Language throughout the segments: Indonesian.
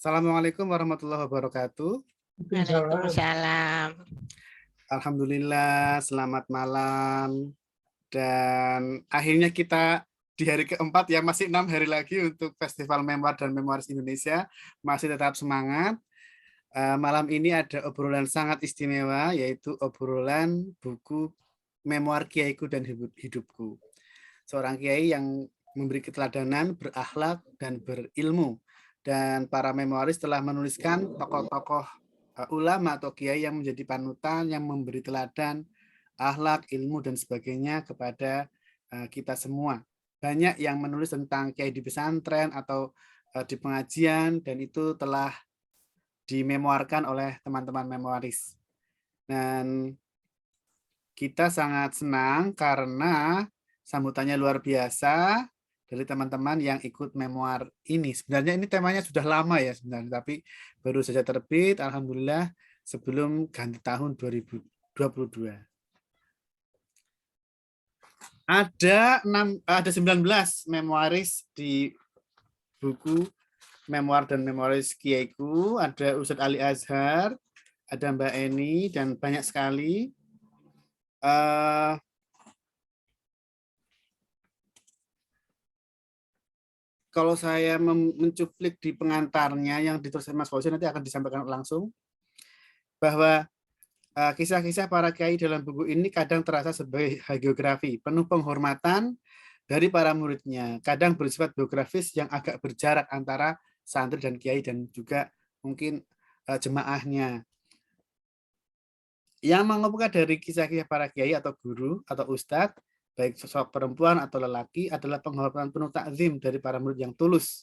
Assalamualaikum warahmatullahi wabarakatuh. Waalaikumsalam. Alhamdulillah, selamat malam. Dan akhirnya kita di hari keempat ya, masih 6 hari lagi untuk Festival Memoir dan Memoaris Indonesia. Masih tetap semangat. Malam ini ada obrolan sangat istimewa, yaitu obrolan buku Memoir Kiaiku dan Hidupku. Seorang kiai yang memberi keteladanan, berakhlak, dan berilmu. Dan para memoaris telah menuliskan tokoh-tokoh ulama atau kiai yang menjadi panutan, yang memberi teladan, akhlak, ilmu, dan sebagainya kepada kita semua. Banyak yang menulis tentang kiai di pesantren atau di pengajian, dan itu telah dimemoarkan oleh teman-teman memoaris. Dan kita sangat senang karena sambutannya luar biasa dari teman-teman yang ikut memoir ini. Sebenarnya ini temanya sudah lama ya sebenarnya, tapi baru saja terbit, alhamdulillah, sebelum ganti tahun 2022. Ada 19 memoaris di buku Memoir dan Memoaris Kiaiku. Ada Ustadz Ali Azhar, ada Mbak Eni, dan banyak sekali. Kalau saya mencuplik di pengantarnya yang ditulis Mas Fauzi, nanti akan disampaikan langsung, bahwa kisah-kisah para kiai dalam buku ini kadang terasa sebagai hagiografi, penuh penghormatan dari para muridnya, kadang bersifat biografis yang agak berjarak antara santri dan kiai dan juga mungkin jemaahnya. Yang mengemuka dari kisah-kisah para kiai atau guru atau ustadz, baik sosok perempuan atau lelaki, adalah penghormatan penuh takzim dari para murid yang tulus,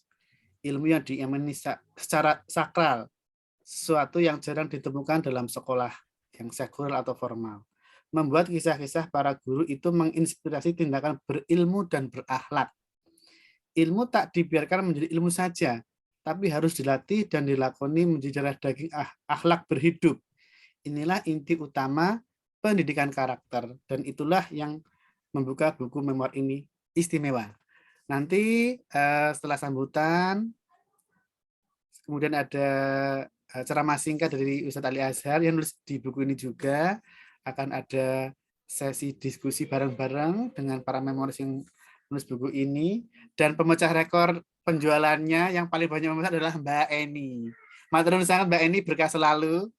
ilmu yang diimani secara sakral, sesuatu yang jarang ditemukan dalam sekolah yang sekuler atau formal. Membuat kisah-kisah para guru itu menginspirasi tindakan berilmu dan berakhlak. Ilmu tak dibiarkan menjadi ilmu saja, tapi harus dilatih dan dilakoni menjadi darah daging akhlak berhidup. Inilah inti utama pendidikan karakter, dan itulah yang membuka buku memoir ini istimewa. Nanti setelah sambutan, kemudian ada ceramah singkat dari Ustadz Ali Azhar yang nulis di buku ini juga. Akan ada sesi diskusi bareng-bareng dengan para memoris yang nulis buku ini. Dan pemecah rekor penjualannya yang paling banyak memesan adalah Mbak Eni. Matur nuwun sangat Mbak Eni, berkah selalu.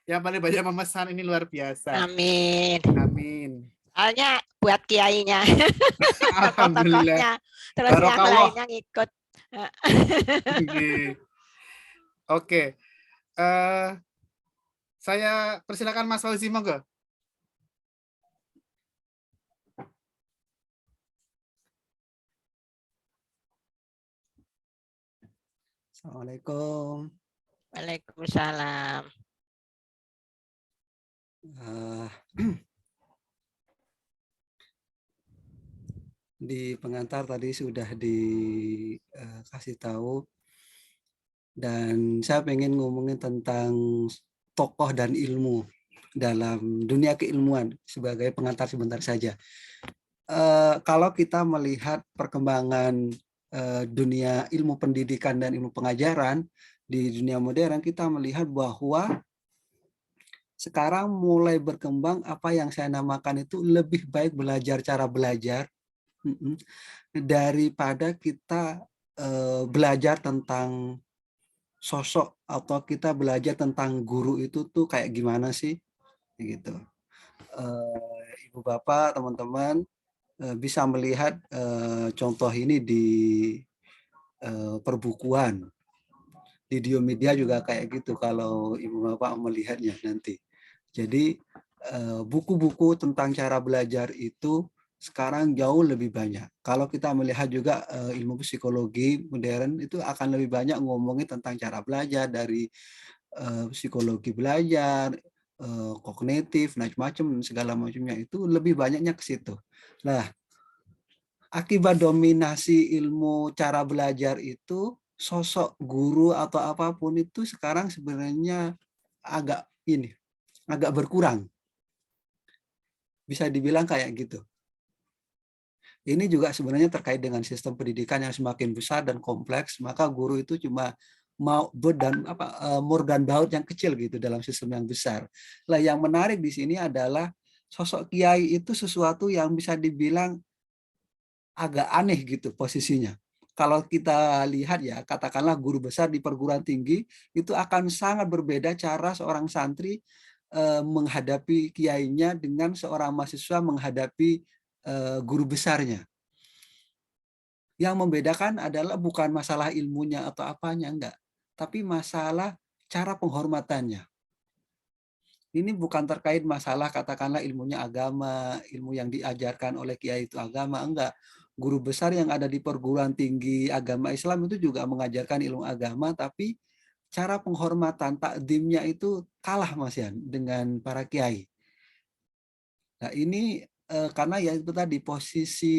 Yang paling banyak memesan ini luar biasa. Amin. Amin. Soalnya buat kiainya, Alhamdulillah. tokoh-tokohnya, terus yang lainnya ngikut. Oke. Saya persilakan Mas Fauzi, monggo. Assalamualaikum. Waalaikumsalam. Di pengantar tadi sudah dikasih tahu, dan saya pengen ngomongin tentang tokoh dan ilmu dalam dunia keilmuan sebagai pengantar sebentar saja. Kalau kita melihat perkembangan dunia ilmu pendidikan dan ilmu pengajaran di dunia modern, kita melihat bahwa sekarang mulai berkembang apa yang saya namakan itu lebih baik belajar cara belajar daripada kita belajar tentang sosok atau kita belajar tentang guru itu tuh kayak gimana sih gitu. Ibu bapak, teman-teman bisa melihat contoh ini di perbukuan, di Diomedia juga kayak gitu kalau ibu bapak melihatnya nanti. Jadi buku-buku tentang cara belajar itu sekarang jauh lebih banyak. Kalau kita melihat juga ilmu psikologi modern itu akan lebih banyak ngomongin tentang cara belajar, dari psikologi belajar, kognitif, macam-macam, segala macamnya itu lebih banyaknya ke situ. Nah, akibat dominasi ilmu cara belajar itu, sosok guru atau apapun itu sekarang sebenarnya agak berkurang. Bisa dibilang kayak gitu. Ini juga sebenarnya terkait dengan sistem pendidikan yang semakin besar dan kompleks, maka guru itu cuma dan mur dan baut yang kecil gitu dalam sistem yang besar. Lah yang menarik di sini adalah sosok kiai itu sesuatu yang bisa dibilang agak aneh gitu posisinya. Kalau kita lihat ya, katakanlah guru besar di perguruan tinggi itu akan sangat berbeda cara seorang santri menghadapi kiainya dengan seorang mahasiswa menghadapi guru besarnya. Yang membedakan adalah bukan masalah ilmunya atau apanya, enggak. Tapi masalah cara penghormatannya. Ini bukan terkait masalah katakanlah ilmunya agama, ilmu yang diajarkan oleh kiai itu agama, enggak. Guru besar yang ada di perguruan tinggi agama Islam itu juga mengajarkan ilmu agama, tapi cara penghormatan takdimnya itu kalah Mas Yan dengan para kiai. Nah ini karena ya itu tadi posisi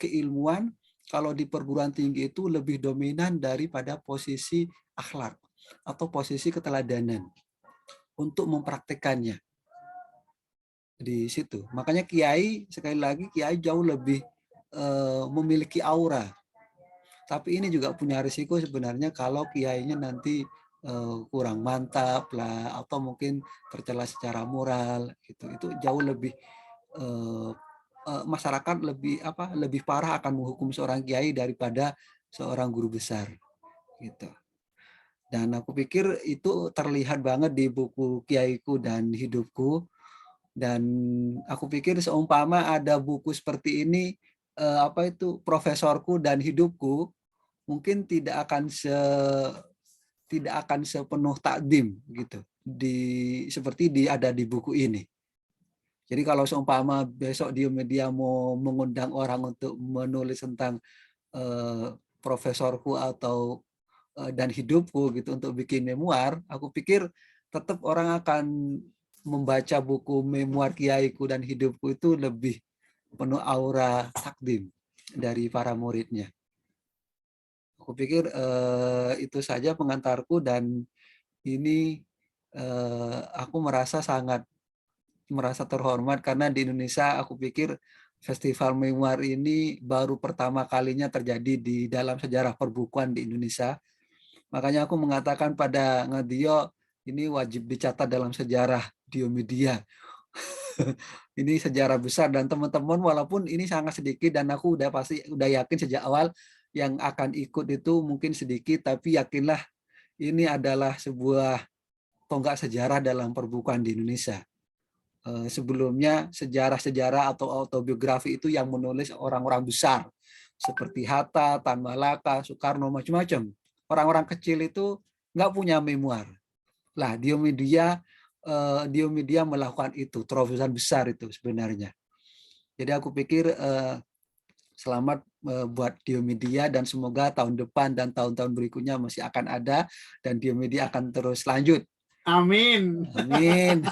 keilmuan kalau di perguruan tinggi itu lebih dominan daripada posisi akhlak atau posisi keteladanan untuk mempraktekannya di situ. Makanya kiai sekali lagi kiai jauh lebih memiliki aura. Tapi ini juga punya risiko sebenarnya kalau kiainya nanti kurang mantap lah atau mungkin tercela secara moral gitu. Itu jauh lebih masyarakat lebih parah akan menghukum seorang kiai daripada seorang guru besar gitu. Dan aku pikir itu terlihat banget di buku Kiaiku dan Hidupku. Dan aku pikir seumpama ada buku seperti ini Profesorku dan Hidupku, mungkin tidak akan sepenuh takdim gitu seperti ada di buku ini. Jadi kalau seumpama besok Diomedia mau mengundang orang untuk menulis tentang profesorku atau dan hidupku gitu untuk bikin memoir, aku pikir tetap orang akan membaca buku memoir Kiaiku dan Hidupku itu lebih penuh aura takdim dari para muridnya. Aku pikir itu saja pengantarku dan ini aku merasa terhormat karena di Indonesia aku pikir festival memoir ini baru pertama kalinya terjadi di dalam sejarah perbukuan di Indonesia. Makanya aku mengatakan pada Ngadio ini wajib dicatat dalam sejarah Diomedia. Ini sejarah besar dan teman-teman walaupun ini sangat sedikit dan aku udah yakin sejak awal yang akan ikut itu mungkin sedikit tapi yakinlah ini adalah sebuah tonggak sejarah dalam perbukuan di Indonesia. Sebelumnya sejarah-sejarah atau autobiografi itu yang menulis orang-orang besar seperti Hatta, Tan Malaka, Soekarno, macam-macam. Orang-orang kecil itu nggak punya memoir. Lah Diomedia melakukan itu, terobosan besar itu sebenarnya. Jadi aku pikir selamat buat Diomedia dan semoga tahun depan dan tahun-tahun berikutnya masih akan ada dan Diomedia akan terus lanjut. Amin. Amin.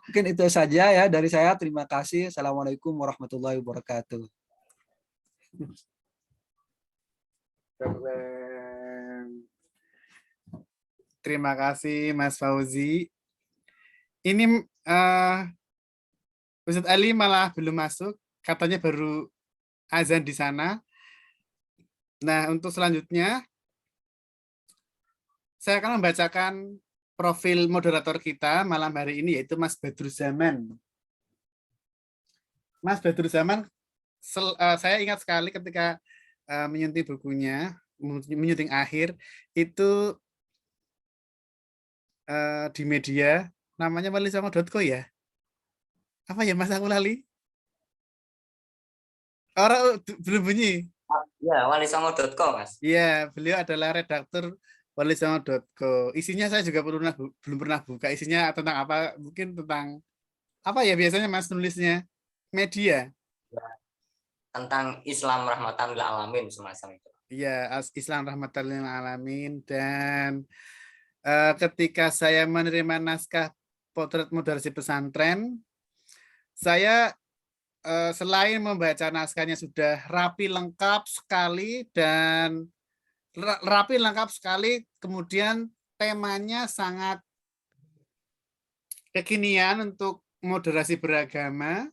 Mungkin itu saja ya dari saya. Terima kasih. Assalamualaikum warahmatullahi wabarakatuh. Keren. Terima kasih Mas Fauzi. Ini Ustadz Ali malah belum masuk, katanya baru azan di sana. Nah, untuk selanjutnya saya akan membacakan profil moderator kita malam hari ini, yaitu Mas Badruzzaman. Mas Badruzzaman, saya ingat sekali ketika menyunting bukunya, menyunting akhir, itu di media, namanya walisongo.co ya? Apa ya Mas, aku lali? Orang belum bunyi. Ya, walisongo.co Mas. Iya, beliau adalah redaktur walisongo.co. Isinya saya juga belum pernah buka. Isinya tentang apa? Mungkin tentang apa ya biasanya Mas nulisnya? Media. Ya, tentang Islam rahmatan lil alamin semacam itu. Iya, Islam rahmatan lil alamin. Dan ketika saya menerima naskah potret moderasi pesantren, saya selain membaca naskahnya sudah rapi lengkap sekali dan kemudian temanya sangat kekinian untuk moderasi beragama.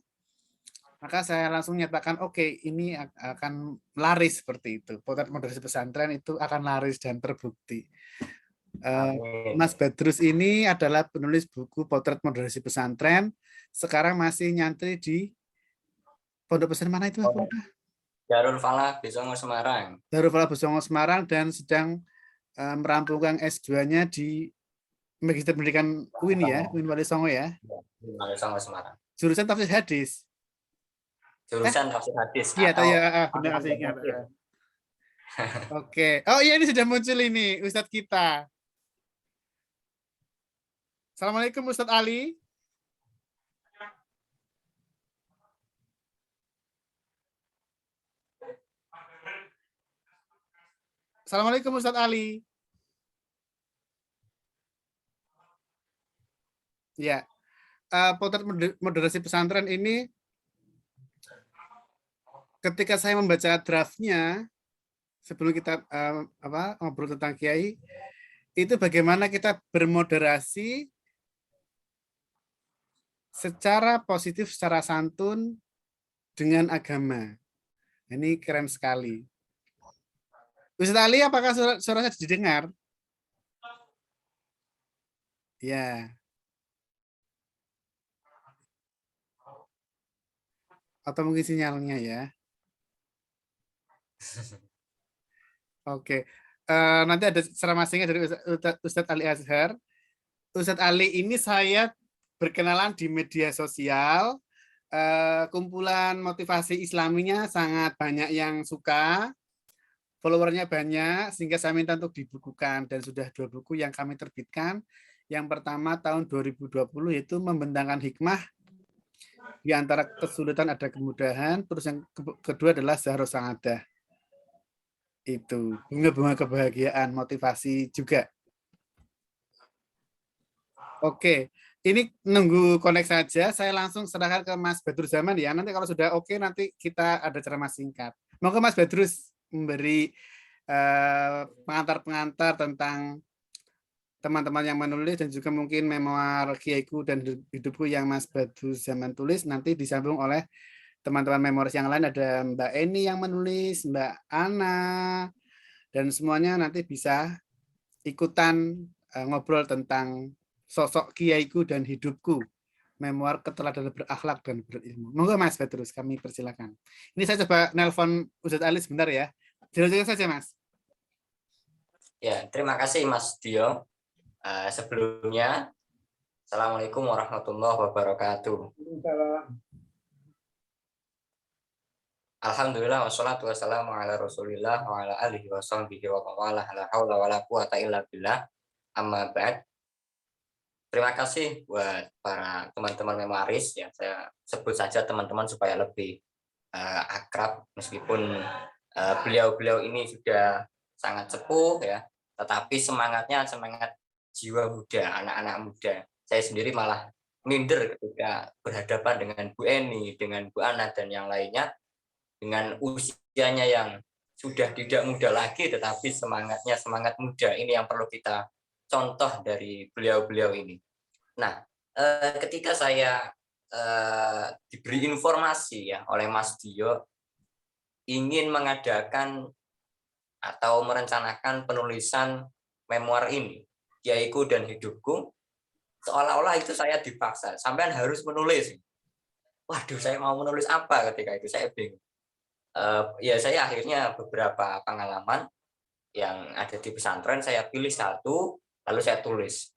Maka saya langsung nyatakan oke, ini akan laris seperti itu. Potret moderasi pesantren itu akan laris dan terbukti. Amin. Mas Badrus ini adalah penulis buku Potret Moderasi Pesantren. Sekarang masih nyantri di Pondok Pesantren mana itu? Darul Falah Besongo Semarang. Darul Falah Besongo Semarang dan sedang merampungkan S2-nya di Magister Pendidikan UIN ya, UIN Wali Songo ya. Wali Songo Semarang. Jurusan tafsir hadis. Jurusan tafsir hadis Iya, atau ya, benar masih ingat. Oke. Oh iya, ini sudah muncul ini Ustadz kita. Assalamualaikum Ustadz Ali. Assalamualaikum Ustadz Ali. Ya, potret moderasi pesantren ini ketika saya membaca draftnya sebelum kita ngobrol tentang Kiai, itu bagaimana kita bermoderasi secara positif, secara santun dengan agama. Ini keren sekali. Ustadz Ali, apakah suaranya didengar? Ya. Atau mungkin sinyalnya ya. Oke. Nanti ada ceramah singkat dari Ustadz Ali Azhar. Ustadz Ali ini saya berkenalan di media sosial. Kumpulan motivasi islaminya sangat banyak yang suka. Followernya banyak, sehingga saya minta untuk dibukukan. Dan sudah 2 buku yang kami terbitkan. Yang pertama tahun 2020 yaitu Membentangkan Hikmah. Di antara kesulitan ada kemudahan. Terus yang kedua adalah Zahrus Sa'adah. Itu bunga-bunga kebahagiaan, motivasi juga. Oke, ini nunggu connect saja. Saya langsung serahkan ke Mas Badrus Zaman ya. Nanti kalau sudah oke, nanti kita ada ceramah singkat. Monggo Mas Badrus memberi pengantar-pengantar tentang teman-teman yang menulis dan juga mungkin memoir Kiaiku dan hidupku yang Mas Badrus Zaman tulis nanti disambung oleh teman-teman memoris yang lain. Ada Mbak Eni yang menulis, Mbak Ana, dan semuanya nanti bisa ikutan ngobrol tentang sosok Kiaiku dan hidupku, memoir keteladanan berakhlak dan berilmu. Monggo Mas Badrus, kami persilakan. Ini saya coba nelpon Ustadz Ali sebentar ya. Jelaskan saja Mas. Ya, terima kasih Mas Dio. Sebelumnya, Assalamualaikum warahmatullahi wabarakatuh. Alhamdulillah wassalatu wassalamu ala Rasulillah wa ala alihi wa sahbihi wa mawalah la haula wala quwata illa billah. Amma ba'd. Terima kasih buat para teman-teman memoris ya. Saya sebut saja teman-teman supaya lebih akrab meskipun beliau-beliau ini sudah sangat sepuh ya, tetapi semangatnya semangat jiwa muda, anak-anak muda. Saya sendiri malah minder ketika berhadapan dengan Bu Eni, dengan Bu Ana dan yang lainnya, dengan usianya yang sudah tidak muda lagi tetapi semangatnya semangat muda. Ini yang perlu kita contoh dari beliau-beliau ini. Nah, ketika saya diberi informasi ya oleh Mas Dio ingin mengadakan atau merencanakan penulisan memoir ini, Kiaiku dan Hidupku, seolah-olah itu saya dipaksa, sampean harus menulis. Waduh, saya mau menulis apa ketika itu, saya bingung. Ya saya akhirnya beberapa pengalaman yang ada di pesantren saya pilih satu lalu saya tulis.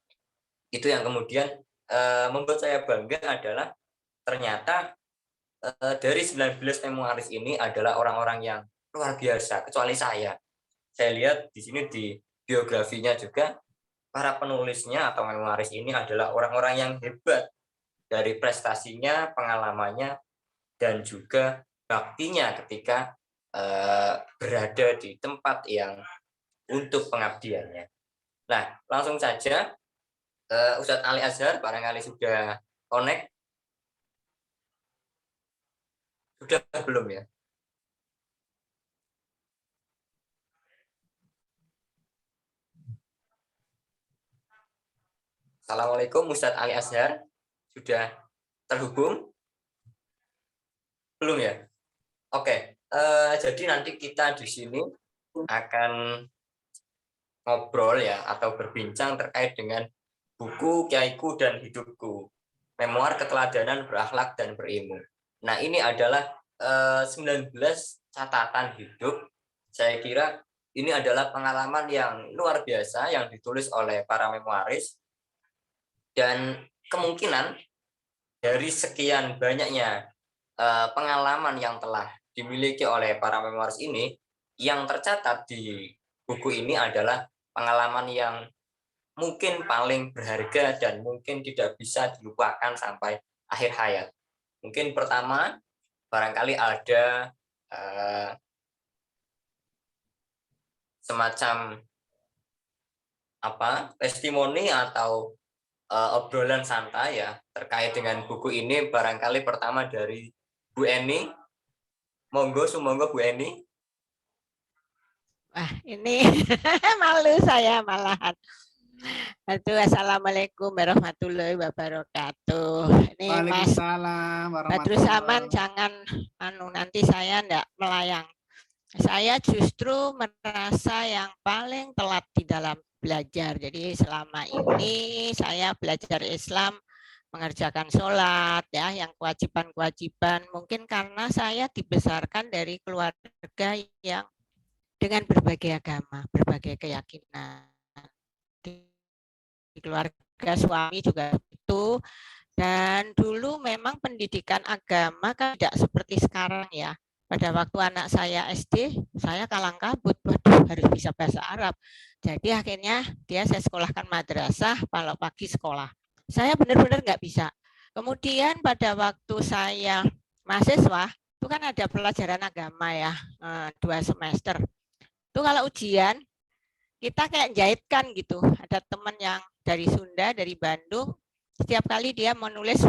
Itu yang kemudian membuat saya bangga adalah ternyata dari 19 memoaris ini adalah orang-orang yang luar biasa kecuali saya. Saya lihat di sini di biografinya juga para penulisnya atau memoaris ini adalah orang-orang yang hebat dari prestasinya, pengalamannya dan juga baktinya ketika berada di tempat yang untuk pengabdiannya. Nah, langsung saja Ustadz Ali Azhar barangkali sudah connect. Sudah belum ya? Assalamualaikum Ustadz Ali Azhar. Sudah terhubung? Belum ya? Oke. Jadi nanti kita di sini akan ngobrol ya atau berbincang terkait dengan buku Kiaiku dan Hidupku, Memoir Keteladanan Berakhlak dan Berilmu. Nah, ini adalah 19 catatan hidup. Saya kira ini adalah pengalaman yang luar biasa yang ditulis oleh para memoaris, dan kemungkinan dari sekian banyaknya pengalaman yang telah dimiliki oleh para memoaris ini, yang tercatat di buku ini adalah pengalaman yang mungkin paling berharga dan mungkin tidak bisa dilupakan sampai akhir hayat. Mungkin pertama, barangkali ada semacam testimoni atau obrolan santai ya terkait dengan buku ini. Barangkali pertama dari Bu Eni. Monggo, sumonggo Bu Eni. Wah, ini malu saya malahan. Aduh, assalamualaikum warahmatullahi wabarakatuh. Ini Mas Waalaikumsalam Badrusaman, warahmatullahi. jangan nanti saya enggak melayang. Saya justru merasa yang paling telat di dalam belajar. Jadi selama ini saya belajar Islam, mengerjakan sholat, ya, yang kewajiban-kewajiban. Mungkin karena saya dibesarkan dari keluarga yang dengan berbagai agama, berbagai keyakinan. Di keluarga suami juga itu. Dan dulu memang pendidikan agama kan tidak seperti sekarang ya. Pada waktu anak saya SD, saya kalang kabut, waduh harus bisa bahasa Arab. Jadi akhirnya saya sekolahkan madrasah, kalau pagi sekolah. Saya benar-benar nggak bisa. Kemudian pada waktu saya mahasiswa, itu kan ada pelajaran agama ya, 2 semester. Itu kalau ujian, kita kayak jahitkan gitu. Ada teman yang dari Sunda, dari Bandung, setiap kali dia menulis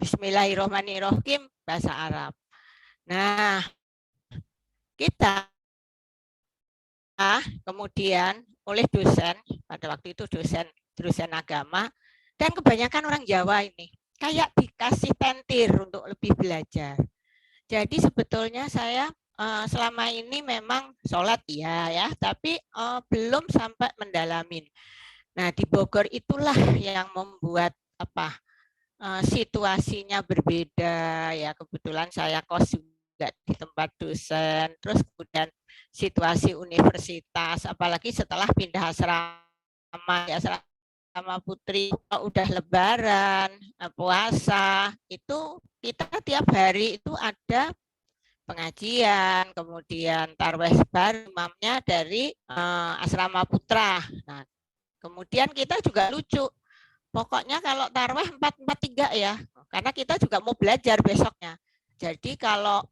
Bismillahirrahmanirrahim bahasa Arab. Nah, kita kemudian oleh dosen, pada waktu itu dosen agama, dan kebanyakan orang Jawa ini, kayak dikasih tentir untuk lebih belajar. Jadi sebetulnya saya selama ini memang sholat ya, tapi belum sampai mendalamin. Nah, di Bogor itulah yang membuat situasinya berbeda ya. Kebetulan saya kos juga di tempat dosen, terus kemudian situasi universitas, apalagi setelah pindah asrama ya, asrama putri, udah lebaran, puasa, itu kita tiap hari itu ada pengajian, kemudian tarwih bareng, imamnya dari asrama putra. Nah, kemudian kita juga lucu, pokoknya kalau tarwih 4-4-3 ya, karena kita juga mau belajar besoknya. Jadi kalau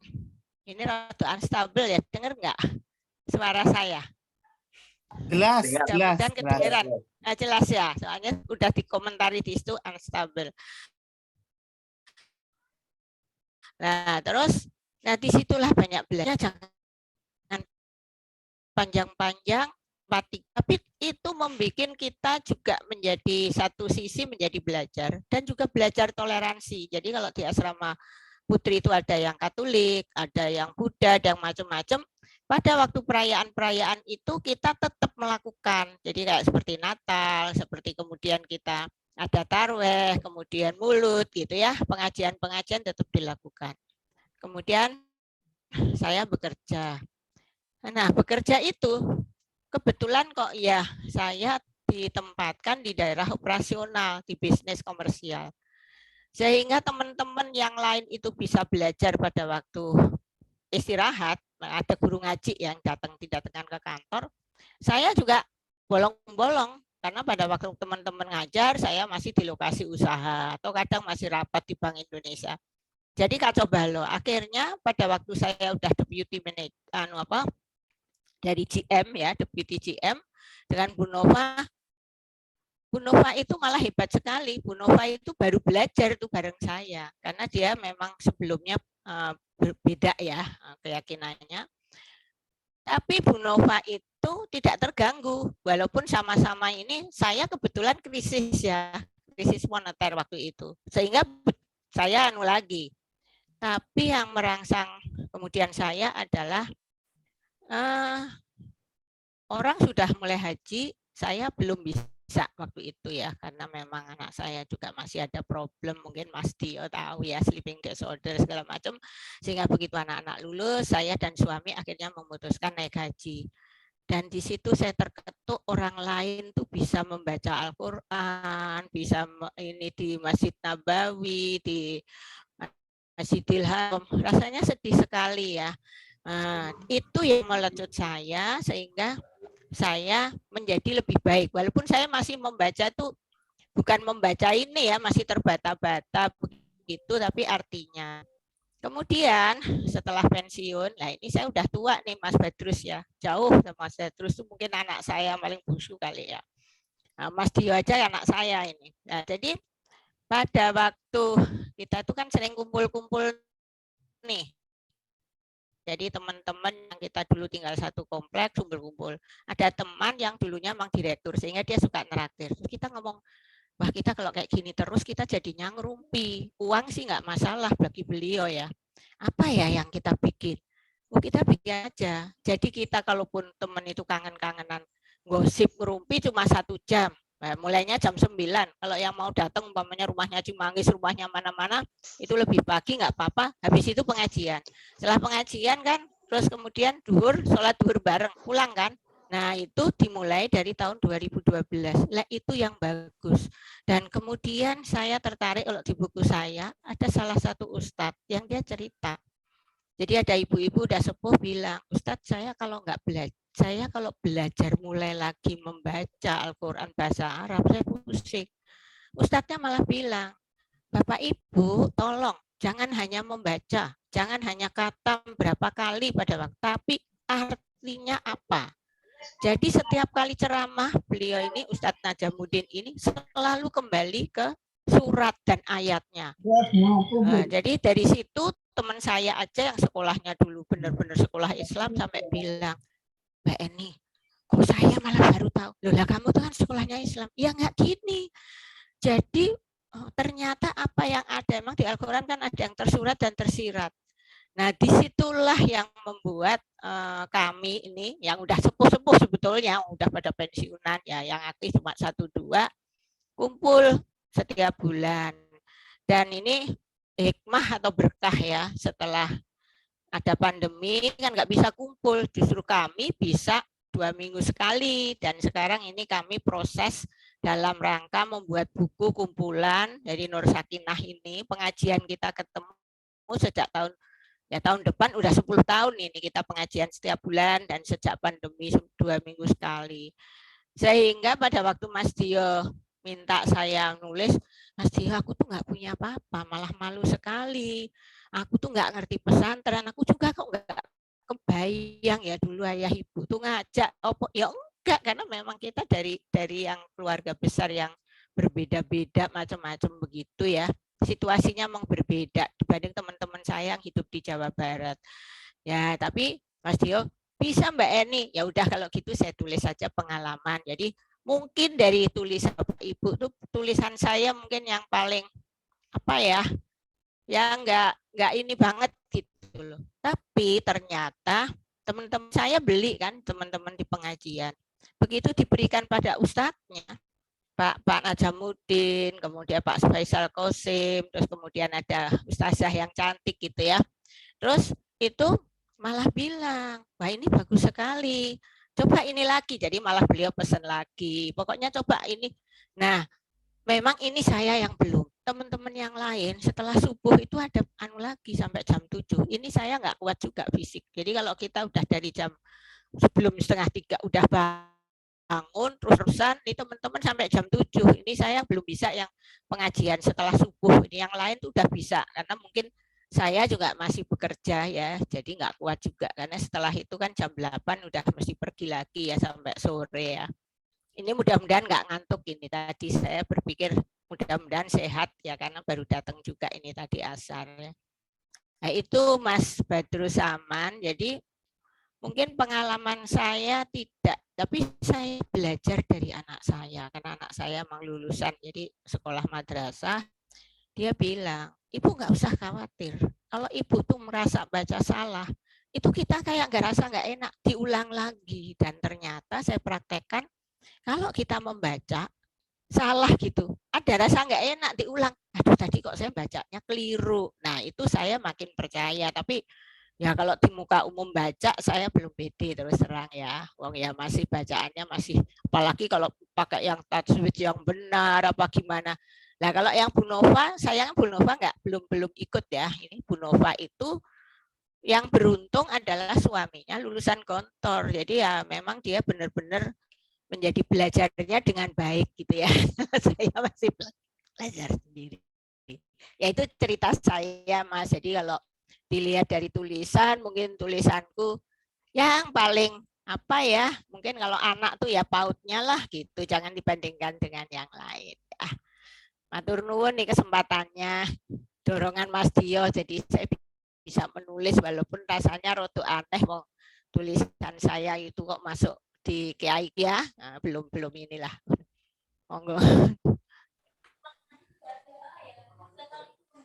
ini rada unstable ya, dengar nggak suara saya? Jelas, jelas, Dan kedengeran. Nah, jelas ya, soalnya udah dikomentari di situ unstable. Nah, terus disitulah banyak belajar, jangan panjang-panjang, tapi itu membuat kita juga menjadi satu sisi menjadi belajar dan juga belajar toleransi. Jadi kalau di asrama putri itu ada yang Katolik, ada yang Buddha, dan macam-macam. Pada waktu perayaan-perayaan itu kita tetap melakukan. Jadi kayak seperti Natal, seperti kemudian kita ada tarweh, kemudian mulut gitu ya, pengajian-pengajian tetap dilakukan. Kemudian saya bekerja. Nah, bekerja itu kebetulan kok ya saya ditempatkan di daerah operasional, di bisnis komersial. Sehingga teman-teman yang lain itu bisa belajar pada waktu istirahat, ada guru ngaji yang tidak datang ke kantor. Saya juga bolong-bolong, karena pada waktu teman-teman ngajar, saya masih di lokasi usaha, atau kadang masih rapat di Bank Indonesia. Jadi kacau balau. Akhirnya pada waktu saya udah deputy manager, dari GM ya, deputy GM dengan Bu Nova. Bu Nova itu malah hebat sekali. Bu Nova itu baru belajar itu bareng saya, karena dia memang sebelumnya berbeda ya keyakinannya. Tapi Bu Nova itu tidak terganggu, walaupun sama-sama ini saya kebetulan krisis moneter waktu itu, sehingga saya lagi. Tapi yang merangsang kemudian saya adalah orang sudah mulai haji, saya belum bisa waktu itu ya, karena memang anak saya juga masih ada problem, mungkin Mas Dio tahu ya, sleeping disorder segala macam, sehingga begitu anak-anak lulus, saya dan suami akhirnya memutuskan naik haji. Dan di situ saya terketuk orang lain tuh bisa membaca Al-Quran, bisa ini di Masjid Nabawi, di Masjidil Haram, rasanya sedih sekali ya. Itu yang melecut saya sehingga saya menjadi lebih baik. Walaupun saya masih membaca tuh bukan membaca ini ya, masih terbata-bata begitu, tapi artinya. Kemudian setelah pensiun, nah ini saya udah tua nih Mas Badrus ya, jauh sama Mas Badrus itu mungkin anak saya paling busuk kali ya. Nah, Mas Dio aja anak saya ini. Nah, jadi pada waktu kita tuh kan sering kumpul-kumpul nih. Jadi teman-teman yang kita dulu tinggal satu kompleks kumpul-kumpul. Ada teman yang dulunya memang direktur sehingga dia suka neraktir. Terus kita ngomong, wah kita kalau kayak gini terus kita jadinya ngerumpi. Uang sih nggak masalah bagi beliau ya. Apa ya yang kita bikin? Oh kita bikin aja. Jadi kita kalaupun teman itu kangen-kangenan gosip ngerumpi cuma 1 jam. Nah, mulainya jam 9. Kalau yang mau datang umpamanya rumahnya Cimanggis, rumahnya mana-mana, itu lebih pagi nggak apa-apa. Habis itu pengajian. Setelah pengajian kan, terus kemudian duhur, sholat duhur bareng, pulang kan. Nah itu dimulai dari tahun 2012. Lah itu yang bagus. Dan kemudian saya tertarik kalau di buku saya ada salah satu ustadz yang dia cerita. Jadi ada ibu-ibu udah sepuh bilang, Ustadz saya kalau nggak belajar, saya kalau belajar mulai lagi membaca Al-Quran bahasa Arab, saya pusing. Ustadznya malah bilang, Bapak Ibu tolong jangan hanya membaca, jangan hanya kata berapa kali pada waktu, tapi artinya apa. Jadi setiap kali ceramah beliau ini, Ustadz Najamuddin ini selalu kembali ke surat dan ayatnya. Nah, jadi dari situ teman saya aja yang sekolahnya dulu benar-benar sekolah Islam sampai bilang, Mbak Eni, kok saya malah baru tahu. Loh lah kamu tuh kan sekolahnya Islam. Ya nggak gini. Jadi ternyata apa yang ada, emang di Al-Quran kan ada yang tersurat dan tersirat. Nah disitulah yang membuat kami ini yang udah sepuh-sepuh sebetulnya, udah pada pensiunan ya, yang aktif cuma 1-2, kumpul setiap bulan. Dan ini hikmah atau berkah ya, setelah ada pandemi kan nggak bisa kumpul, justru kami bisa 2 minggu sekali. Dan sekarang ini kami proses dalam rangka membuat buku kumpulan dari Nur Sakinah ini. Pengajian kita ketemu sejak tahun depan udah 10 tahun ini kita pengajian setiap bulan, dan sejak pandemi 2 minggu sekali. Sehingga pada waktu Mas Dio minta saya nulis, Mas Dio aku tuh nggak punya apa-apa, malah malu sekali. Aku tuh nggak ngerti pesantren, aku juga kok nggak kebayang ya dulu ayah ibu tuh ngajak. Ya enggak, karena memang kita dari yang keluarga besar yang berbeda-beda macam-macam begitu ya. Situasinya memang berbeda dibanding teman-teman saya yang hidup di Jawa Barat. Ya, tapi Mas Dio, bisa Mbak Eni, ya udah kalau gitu saya tulis saja pengalaman. Jadi mungkin dari tulisan Bapak Ibu tuh tulisan saya mungkin yang paling apa ya nggak ini banget gitu loh. Tapi ternyata teman-teman saya beli kan, teman-teman di pengajian. Begitu diberikan pada ustadznya, Pak Najamuddin, kemudian Pak Faisal Qasim, terus kemudian ada ustazah yang cantik gitu ya. Terus itu malah bilang, wah ini bagus sekali. Coba ini lagi, jadi malah beliau pesan lagi. Pokoknya coba ini. Nah, memang ini saya yang belum. Teman-teman yang lain setelah subuh itu ada anu lagi sampai jam 7. Ini saya nggak kuat juga fisik. Jadi kalau kita udah dari jam sebelum 2:30 udah bangun terus-terusan, ini teman-teman sampai jam 7. Ini saya belum bisa yang pengajian setelah subuh. Ini yang lain tuh udah bisa, karena mungkin saya juga masih bekerja ya, jadi nggak kuat juga, karena setelah itu kan jam 8 udah mesti pergi lagi ya sampai sore ya. Ini mudah-mudahan nggak ngantuk ini tadi, saya berpikir mudah-mudahan sehat ya, karena baru datang juga ini tadi asar ya. Nah itu Mas Badrus Aman, jadi mungkin pengalaman saya tidak, tapi saya belajar dari anak saya, karena anak saya memang lulusan jadi sekolah madrasah. Dia bilang, Ibu nggak usah khawatir. kalau ibu tuh merasa baca salah, itu kita kayak nggak enak, diulang lagi. Dan ternyata saya praktekkan, kalau kita membaca salah gitu, ada rasa nggak enak, diulang. Aduh, tadi kok saya bacanya keliru. Nah, itu saya makin percaya. Tapi ya kalau di muka umum baca, saya belum pede terus terang ya. Wong ya masih bacaannya masih, apalagi kalau pakai yang tajwid yang benar apa gimana. Nah, kalau yang Bu Nova, sayang Bu Nova belum ikut ya. Ini Bu Nova itu yang beruntung adalah suaminya lulusan Gontor. Jadi ya memang dia benar-benar menjadi belajarnya dengan baik gitu ya. Saya masih belajar sendiri. Ya itu cerita saya, Mas. Jadi kalau dilihat dari tulisan, mungkin tulisanku yang paling apa ya, mungkin kalau anak tuh ya pautnya lah gitu, jangan dibandingkan dengan yang lain. Matur nuwun nih kesempatannya, dorongan Mas Dio, jadi saya bisa menulis walaupun rasanya rotu aneh, mau tulisan saya itu kok masuk di KIA ya, nah, belum inilah. Monggo.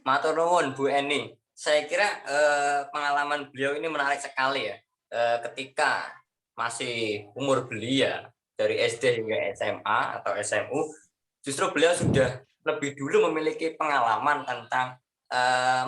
Matur nuwun Bu Eni. Saya kira pengalaman beliau ini menarik sekali ya. Ketika masih umur belia dari SD hingga SMA atau SMU, justru beliau sudah lebih dulu memiliki pengalaman tentang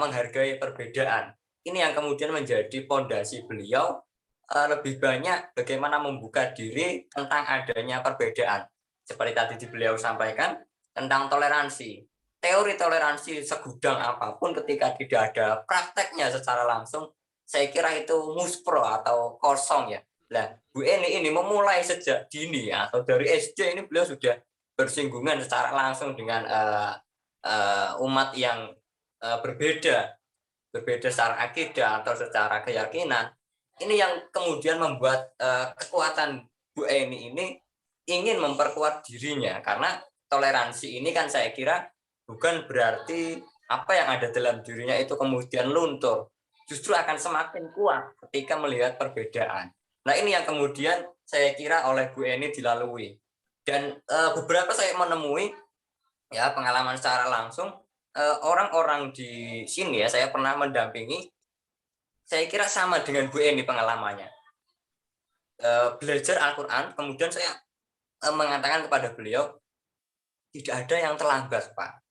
menghargai perbedaan. Ini yang kemudian menjadi fondasi beliau lebih banyak bagaimana membuka diri tentang adanya perbedaan. Seperti tadi beliau sampaikan tentang toleransi. Teori toleransi segudang apapun ketika tidak ada prakteknya secara langsung, saya kira itu muspro atau kosong ya. Nah, Bu Eni ini memulai sejak dini atau dari SD ini beliau sudah bersinggungan secara langsung dengan umat yang berbeda secara akidah atau secara keyakinan. Ini yang kemudian membuat kekuatan Bu Eni ini ingin memperkuat dirinya, karena toleransi ini kan saya kira bukan berarti apa yang ada dalam dirinya itu kemudian luntur, justru akan semakin kuat ketika melihat perbedaan. Nah, ini yang kemudian saya kira oleh Bu Eni dilalui. Dan beberapa saya menemui ya pengalaman secara langsung orang-orang di sini ya, saya pernah mendampingi, saya kira sama dengan Bu Eni pengalamannya. Belajar Al-Quran, kemudian saya mengatakan kepada beliau, tidak ada yang terlambat, Pak.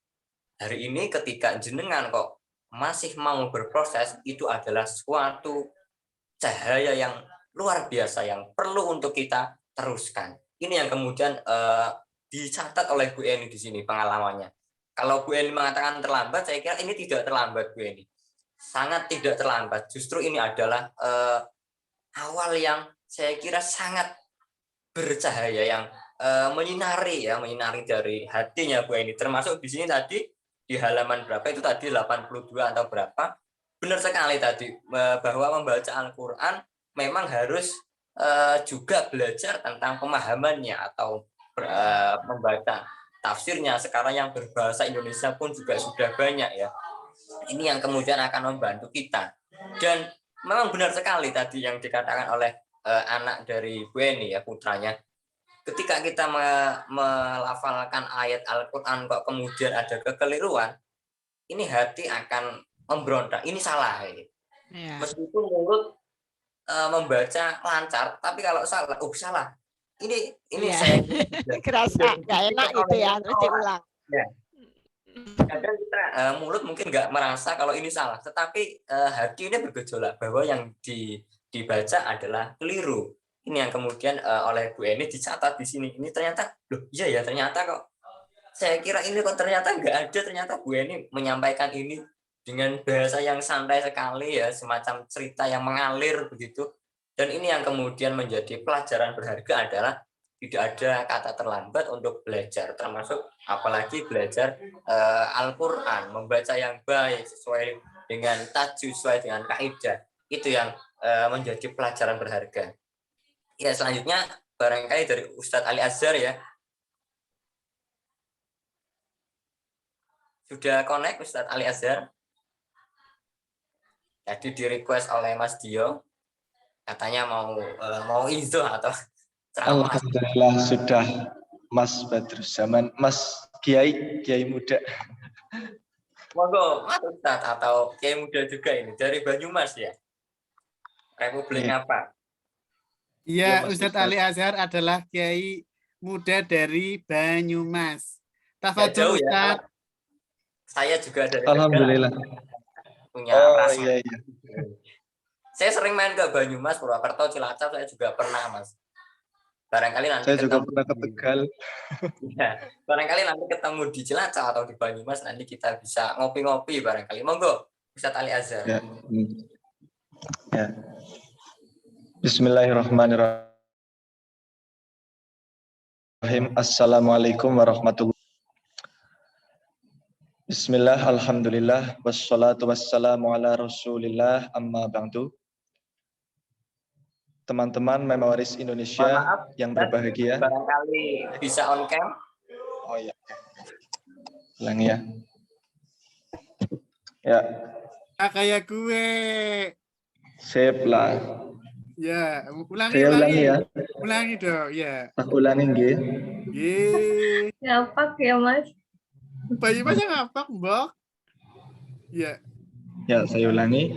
Hari ini ketika jenengan kok masih mau berproses, itu adalah suatu cahaya yang luar biasa yang perlu untuk kita teruskan. Ini yang kemudian dicatat oleh Bu Eni di sini pengalamannya. Kalau Bu Eni mengatakan terlambat, saya kira ini tidak terlambat, Bu Eni. Sangat tidak terlambat. Justru ini adalah awal yang saya kira sangat bercahaya, yang menyinari dari hatinya Bu Eni. Termasuk di sini tadi di halaman berapa itu tadi 82 atau berapa, benar sekali tadi bahwa membaca Al-Quran memang harus juga belajar tentang pemahamannya atau membaca tafsirnya. Sekarang yang berbahasa Indonesia pun juga sudah banyak ya. Ini yang kemudian akan membantu kita. Dan memang benar sekali tadi yang dikatakan oleh anak dari Bu Eni ya, putranya. Ketika kita melafalkan ayat Al-Quran kok kemudian ada kekeliruan, ini hati akan memberontak, ini salah. Ya. Meskipun mulut membaca lancar, tapi kalau salah, salah. Ini ya. Saya kerasa nggak enak gitu ya, terus diulang. Ya. Kadang kita mulut mungkin nggak merasa kalau ini salah, tetapi hati ini bergejolak bahwa yang dibaca adalah keliru. Ini yang kemudian oleh Bu Eni dicatat di sini. Ini ternyata, loh iya ya, ternyata kok saya kira ini kok ternyata nggak ada. Ternyata Bu Eni menyampaikan ini dengan bahasa yang santai sekali ya, semacam cerita yang mengalir begitu. Dan ini yang kemudian menjadi pelajaran berharga adalah tidak ada kata terlambat untuk belajar, termasuk apalagi belajar Al-Quran, membaca yang baik sesuai dengan tajwid, sesuai dengan kaidah. Itu yang menjadi pelajaran berharga. Ya, selanjutnya barangkali dari Ustadz Ali Azhar ya. Sudah connect Ustadz Ali Azhar? Jadi di request oleh Mas Dio, katanya mau izo atau ceramah. Alhamdulillah sudah, Mas Badrus Zaman, Mas Kiai muda. Monggo, Mas Ustadz atau Kiai muda juga ini dari Banyumas ya. Republik Iya. apa? Iya, Iya, Mas Ustadz Ustadz. Ali Azhar adalah kiai muda dari Banyumas. Nggak Tafadhol jauh ya. Ustadz. Saya juga dari Tegal. Alhamdulillah. Punya Oh rasa. iya iya. Saya sering main ke Banyumas, Purwakarta, Cilacap, saya juga pernah, Mas. Barangkali nanti Saya juga ketemu pernah ke Tegal. Ya, barangkali nanti ketemu di Cilacap atau di Banyumas, nanti kita bisa ngopi-ngopi barangkali. Monggo, Ustadz Ali Azhar. Ya. Ya. Bismillahirrahmanirrahim. Assalamualaikum warahmatullahi wabarakatuh. Bismillah, alhamdulillah, wassalatu wassalamu ala rasulillah, amma ba'du. Teman-teman Memoris Indonesia Maaf, yang berbahagia. Barangkali bisa on cam. Oh iya. Ulangi ya. Ya, Kayak gue. sip lah. Ya, Saya ulangi ya. Ulangi dong, ya. Aku ulangi nggih. Ye. Ngapak ya, Mas? Banyumas yang ngapak, Mbok. Ya. Ya, saya ulangi.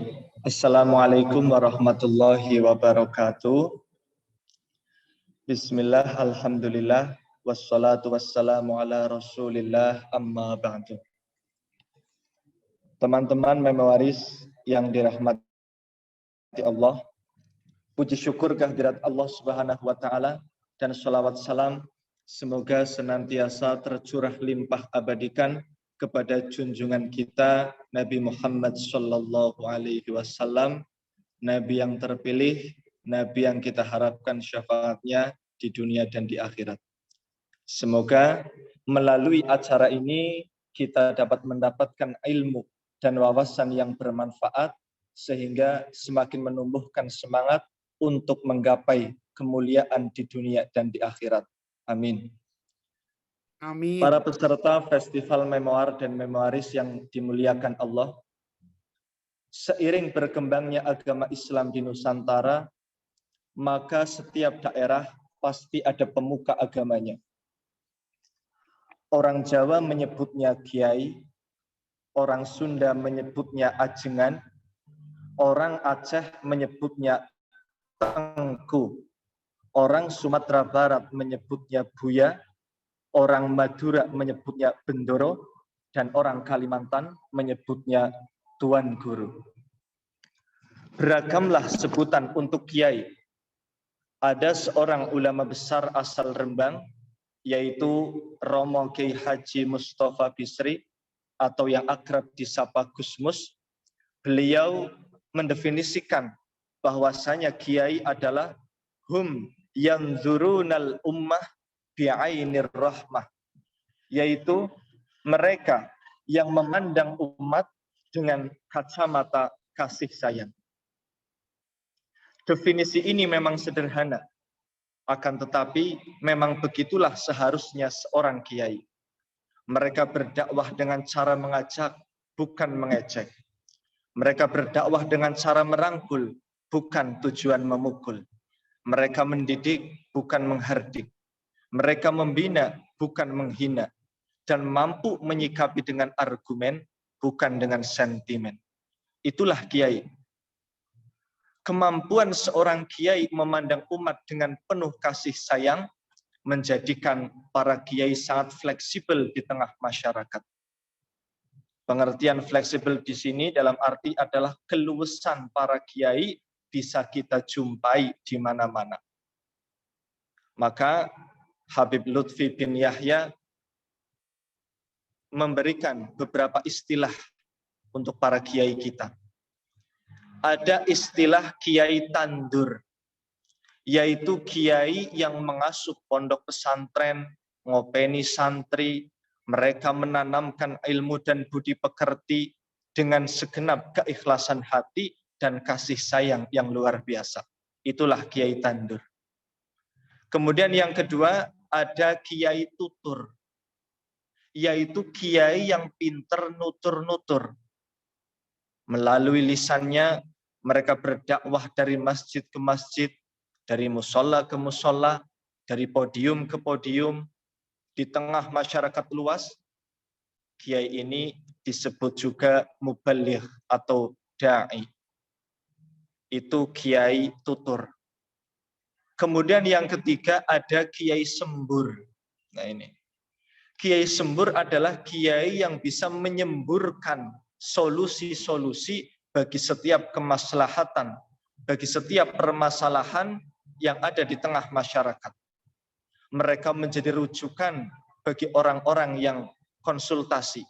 Assalamualaikum warahmatullahi wabarakatuh. Bismillah, alhamdulillah, wassalatu wassalamu ala rasulillah, amma ba'du. Teman-teman Memoris yang dirahmati Allah, puji syukur kehadirat Allah Subhanahu wa Ta'ala, dan sholawat salam semoga senantiasa tercurah limpah abadikan kepada junjungan kita Nabi Muhammad Sallallahu Alaihi Wasallam, Nabi yang terpilih, Nabi yang kita harapkan syafaatnya di dunia dan di akhirat. Semoga melalui acara ini kita dapat mendapatkan ilmu dan wawasan yang bermanfaat sehingga semakin menumbuhkan semangat untuk menggapai kemuliaan di dunia dan di akhirat. Amin. Amin. Para peserta Festival Memoir dan Memoaris yang dimuliakan Allah, seiring berkembangnya agama Islam di Nusantara, maka setiap daerah pasti ada pemuka agamanya. Orang Jawa menyebutnya kiai, orang Sunda menyebutnya ajengan, orang Aceh menyebutnya tengku, orang Sumatera Barat menyebutnya buya, orang Madura menyebutnya bendoro, dan orang Kalimantan menyebutnya tuan guru. Beragamlah sebutan untuk kiai. Ada seorang ulama besar asal Rembang, yaitu Romo Kiai Haji Mustafa Bisri, atau yang akrab disapa Gusmus. Beliau mendefinisikan bahwasanya kiai adalah hum yanzurunal ummah bi'ainir rahmah, yaitu mereka yang memandang umat dengan kacamata kasih sayang. Definisi ini memang sederhana, akan tetapi memang begitulah seharusnya seorang kiai. Mereka berdakwah dengan cara mengajak, bukan mengejek. Mereka berdakwah dengan cara merangkul, bukan tujuan memukul. Mereka mendidik, bukan menghardik. Mereka membina, bukan menghina. Dan mampu menyikapi dengan argumen, bukan dengan sentimen. Itulah kiai. Kemampuan seorang kiai memandang umat dengan penuh kasih sayang, menjadikan para kiai sangat fleksibel di tengah masyarakat. Pengertian fleksibel di sini dalam arti adalah keluasan para kiai bisa kita jumpai di mana-mana. Maka Habib Lutfi bin Yahya memberikan beberapa istilah untuk para kiai kita. Ada istilah kiai tandur, yaitu kiai yang mengasuh pondok pesantren, ngopeni santri, mereka menanamkan ilmu dan budi pekerti dengan segenap keikhlasan hati dan kasih sayang yang luar biasa. Itulah kiai tandur. Kemudian yang kedua, ada kiai tutur, yaitu kiai yang pinter nutur-nutur. Melalui lisannya, mereka berdakwah dari masjid ke masjid, dari musola ke musola, dari podium ke podium, di tengah masyarakat luas. kiai ini disebut juga mubaligh atau da'i. Itu kiai tutur. Kemudian yang ketiga ada kiai sembur. Nah ini. Kiai sembur adalah kiai yang bisa menyemburkan solusi-solusi bagi setiap kemaslahatan, bagi setiap permasalahan yang ada di tengah masyarakat. Mereka menjadi rujukan bagi orang-orang yang konsultasi.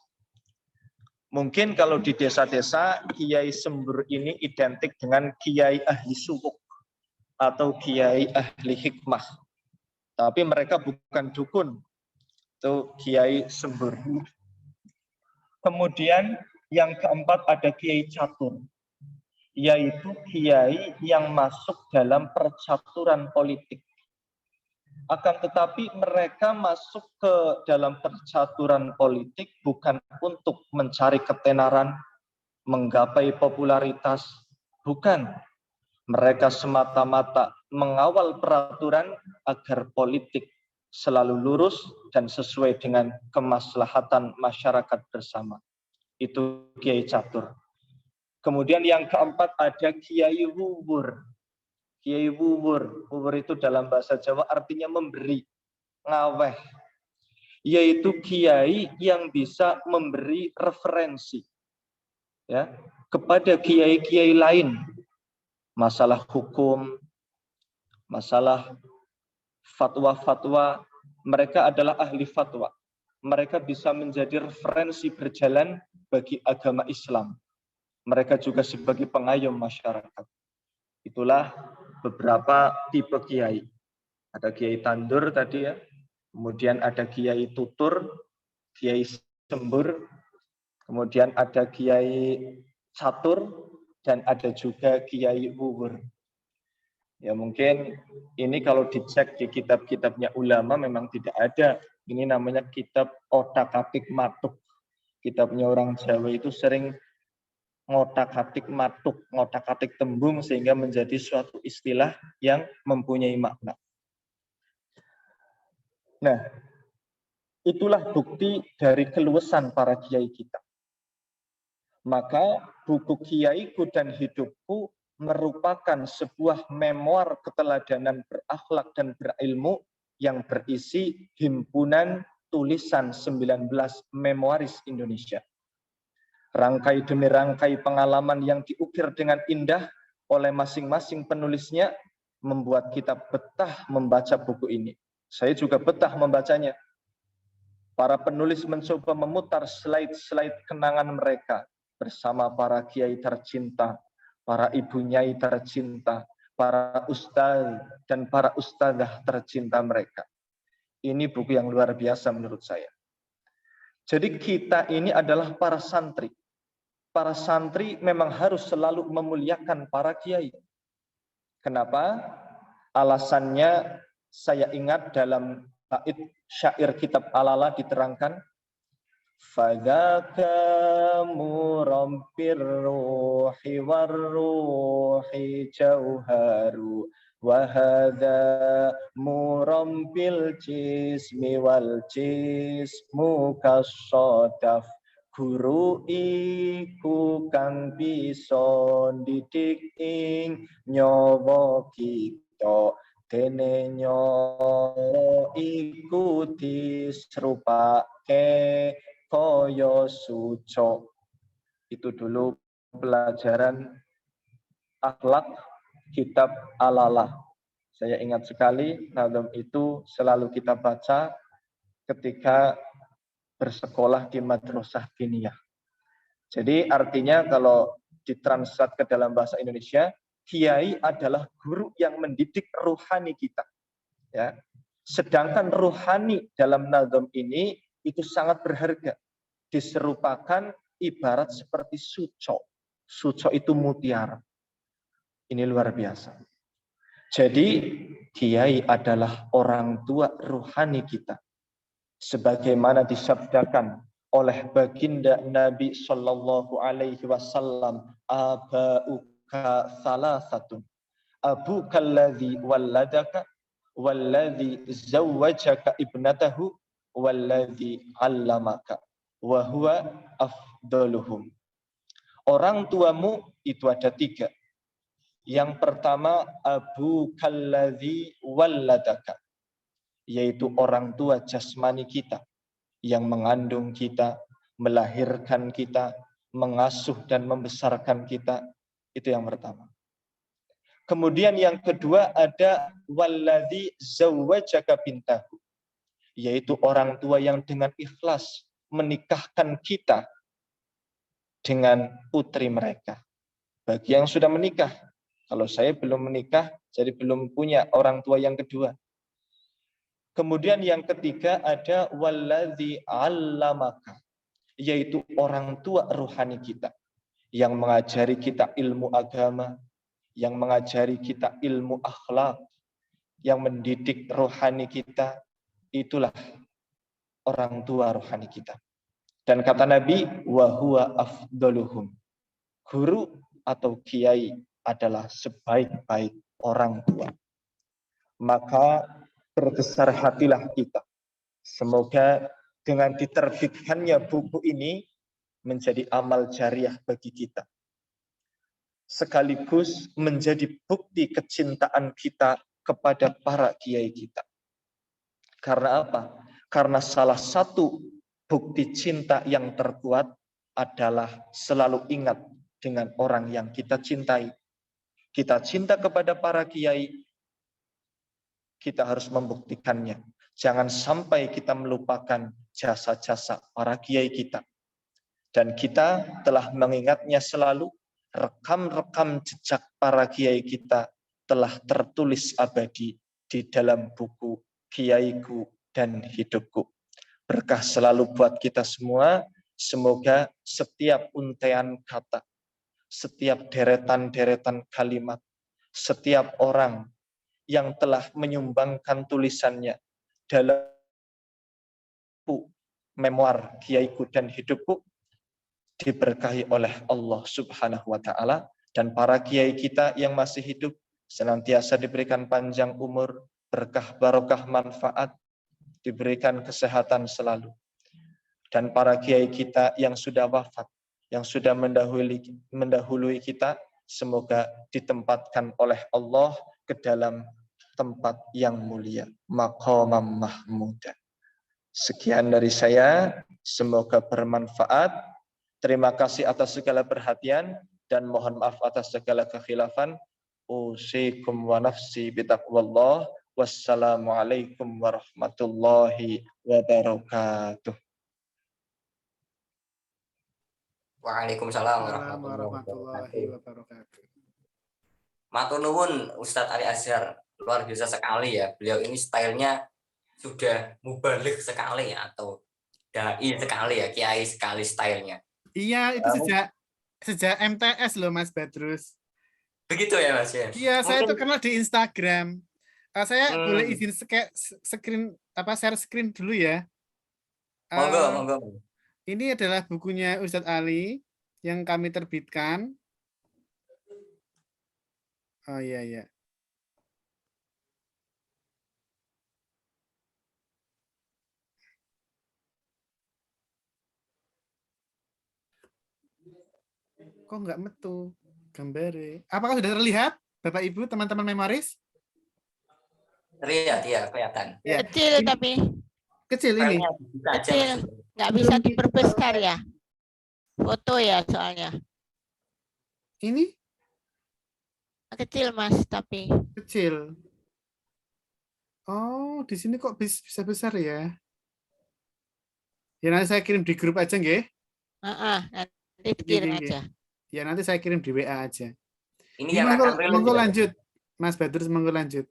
Mungkin kalau di desa-desa, kiai sembur ini identik dengan kiai ahli suluk atau kiai ahli hikmah. Tapi mereka bukan dukun, itu kiai sembur. Kemudian yang keempat ada kiai catur, yaitu kiai yang masuk dalam percaturan politik. Akan tetapi mereka masuk ke dalam percaturan politik bukan untuk mencari ketenaran, menggapai popularitas, bukan. Mereka semata-mata mengawal peraturan agar politik selalu lurus dan sesuai dengan kemaslahatan masyarakat bersama. Itu kiai catur. Kemudian yang keempat ada kiai wubur. Kiai wubur, wubur itu dalam bahasa Jawa artinya memberi, ngaweh. Yaitu kiai yang bisa memberi referensi ya kepada kiai-kiai lain. Masalah hukum, masalah fatwa-fatwa, mereka adalah ahli fatwa. Mereka bisa menjadi referensi berjalan bagi agama Islam. Mereka juga sebagai pengayom masyarakat. Itulah beberapa tipe kiai. Ada kiai tandur tadi ya, kemudian ada kiai tutur, kiai sembur, kemudian ada kiai catur, dan ada juga kiai wubur. Ya mungkin ini kalau dicek di kitab-kitabnya ulama memang tidak ada. Ini namanya kitab otak-atik matuk. Kitabnya orang Jawa itu sering ngotak-atik matuk, ngotak-atik tembung sehingga menjadi suatu istilah yang mempunyai makna. Nah, itulah bukti dari keluasan para kiai kita. Maka buku Kiaiku dan Hidupku merupakan sebuah memoir keteladanan berakhlak dan berilmu yang berisi himpunan tulisan 19 memoaris Indonesia. Rangkai demi rangkai pengalaman yang diukir dengan indah oleh masing-masing penulisnya membuat kita betah membaca buku ini. Saya juga betah membacanya. Para penulis mencoba memutar slide-slide kenangan mereka bersama para kiai tercinta, para ibu nyai tercinta, para ustaz dan para ustadzah tercinta mereka. Ini buku yang luar biasa menurut saya. Jadi kita ini adalah para santri. Para santri memang harus selalu memuliakan para kiai. Kenapa? Alasannya saya ingat dalam bait syair kitab Alala diterangkan, fadaka murampir ruhi warruhi jauharu wa hadza murambil jismi wal jismu kasodaf. Guru iku kang bisa didik ing nyawa kita, dene nyawa iku disrupake kaya suco. Itu dulu pelajaran akhlak kitab Alalah. Saya ingat sekali nazam itu selalu kita baca ketika bersekolah di madrasah diniyah. Jadi artinya kalau ditranslate ke dalam bahasa Indonesia, kiai adalah guru yang mendidik ruhani kita. Ya. Sedangkan ruhani dalam nazam ini itu sangat berharga. Diserupakan ibarat seperti suco. Suco itu mutiara. Ini luar biasa. Jadi kiai adalah orang tua ruhani kita. Sebagaimana disabdakan oleh baginda Nabi Sallallahu Alaihi Wasallam, abauka salasatun, abuka alladhi walladaka, walladhi zawwajaka ibnatahu, walladhi allamaka. wa huwa afdaluhum. Orang tuamu itu ada 3. Yang pertama, abu kalladzi walladaka, yaitu orang tua jasmani kita yang mengandung kita, melahirkan kita, mengasuh dan membesarkan kita. Itu yang pertama. Kemudian yang kedua ada walladzi zawwajaka bintahu, yaitu orang tua yang dengan ikhlas menikahkan kita dengan putri mereka. Bagi yang sudah menikah, kalau saya belum menikah, jadi belum punya orang tua yang kedua. Kemudian yang ketiga ada walladzi 'allamaka, yaitu orang tua rohani kita yang mengajari kita ilmu agama, yang mengajari kita ilmu akhlak, yang mendidik rohani kita. Itulah orang tua rohani kita. Dan kata Nabi, wa huwa afdaluhum. Guru atau kiai adalah sebaik-baik orang tua. Maka berbesar hatilah kita. Semoga dengan diterbitkannya buku ini menjadi amal jariah bagi kita. Sekaligus menjadi bukti kecintaan kita kepada para kiai kita. Karena apa? Karena salah satu bukti cinta yang terkuat adalah selalu ingat dengan orang yang kita cintai. Kita cinta kepada para kiai, kita harus membuktikannya. Jangan sampai kita melupakan jasa-jasa para kiai kita. Dan kita telah mengingatnya selalu, rekam-rekam jejak para kiai kita telah tertulis abadi di dalam buku Kiaiku dan Hidupku. Berkah selalu buat kita semua. Semoga setiap untaian kata, setiap deretan-deretan kalimat, setiap orang yang telah menyumbangkan tulisannya dalam buku memoir Kiaiku dan Hidupku diberkahi oleh Allah Subhanahu wa taala, dan para kiai kita yang masih hidup senantiasa diberikan panjang umur, berkah barokah manfaat, diberikan kesehatan selalu. Dan para kiai kita yang sudah wafat, yang sudah mendahului kita, semoga ditempatkan oleh Allah ke dalam tempat yang mulia, maqamam mahmuda. Sekian dari saya, semoga bermanfaat. Terima kasih atas segala perhatian dan mohon maaf atas segala kekhilafan. Usikum wa nafsi bitaqwallah. Wassalamualaikum warahmatullahi wabarakatuh. Waalaikumsalam warahmatullahi wabarakatuh. Matur nuwun Ustadz Ali Azhar, luar biasa sekali ya. Beliau ini stylenya sudah mubaligh sekali ya, atau dai sekali ya, kiai sekali stylenya. Iya, itu sejak MTS loh Mas Badrus. Begitu ya Mas ya? Iya, saya itu kenal di Instagram. Saya boleh izin share screen dulu ya. Monggo. Ini adalah bukunya Ustadz Ali yang kami terbitkan. Oh iya. Kok nggak metu gambarnya? Apakah sudah terlihat, Bapak Ibu, teman-teman memoris? Terlihat ya, kelihatan. Ya. Kecil tapi. Kecil ini. Kecil, nggak bisa diperbesar ya. Foto ya soalnya. Ini Kecil Mas tapi. kecil. Oh, di sini kok bisa besar ya? Ya nanti saya kirim di grup aja nggih. Nanti dikirim aja. Ya nanti saya kirim di WA aja. Ini yang akan rilis. Monggo lanjut. Mas Badrus, monggo lanjut.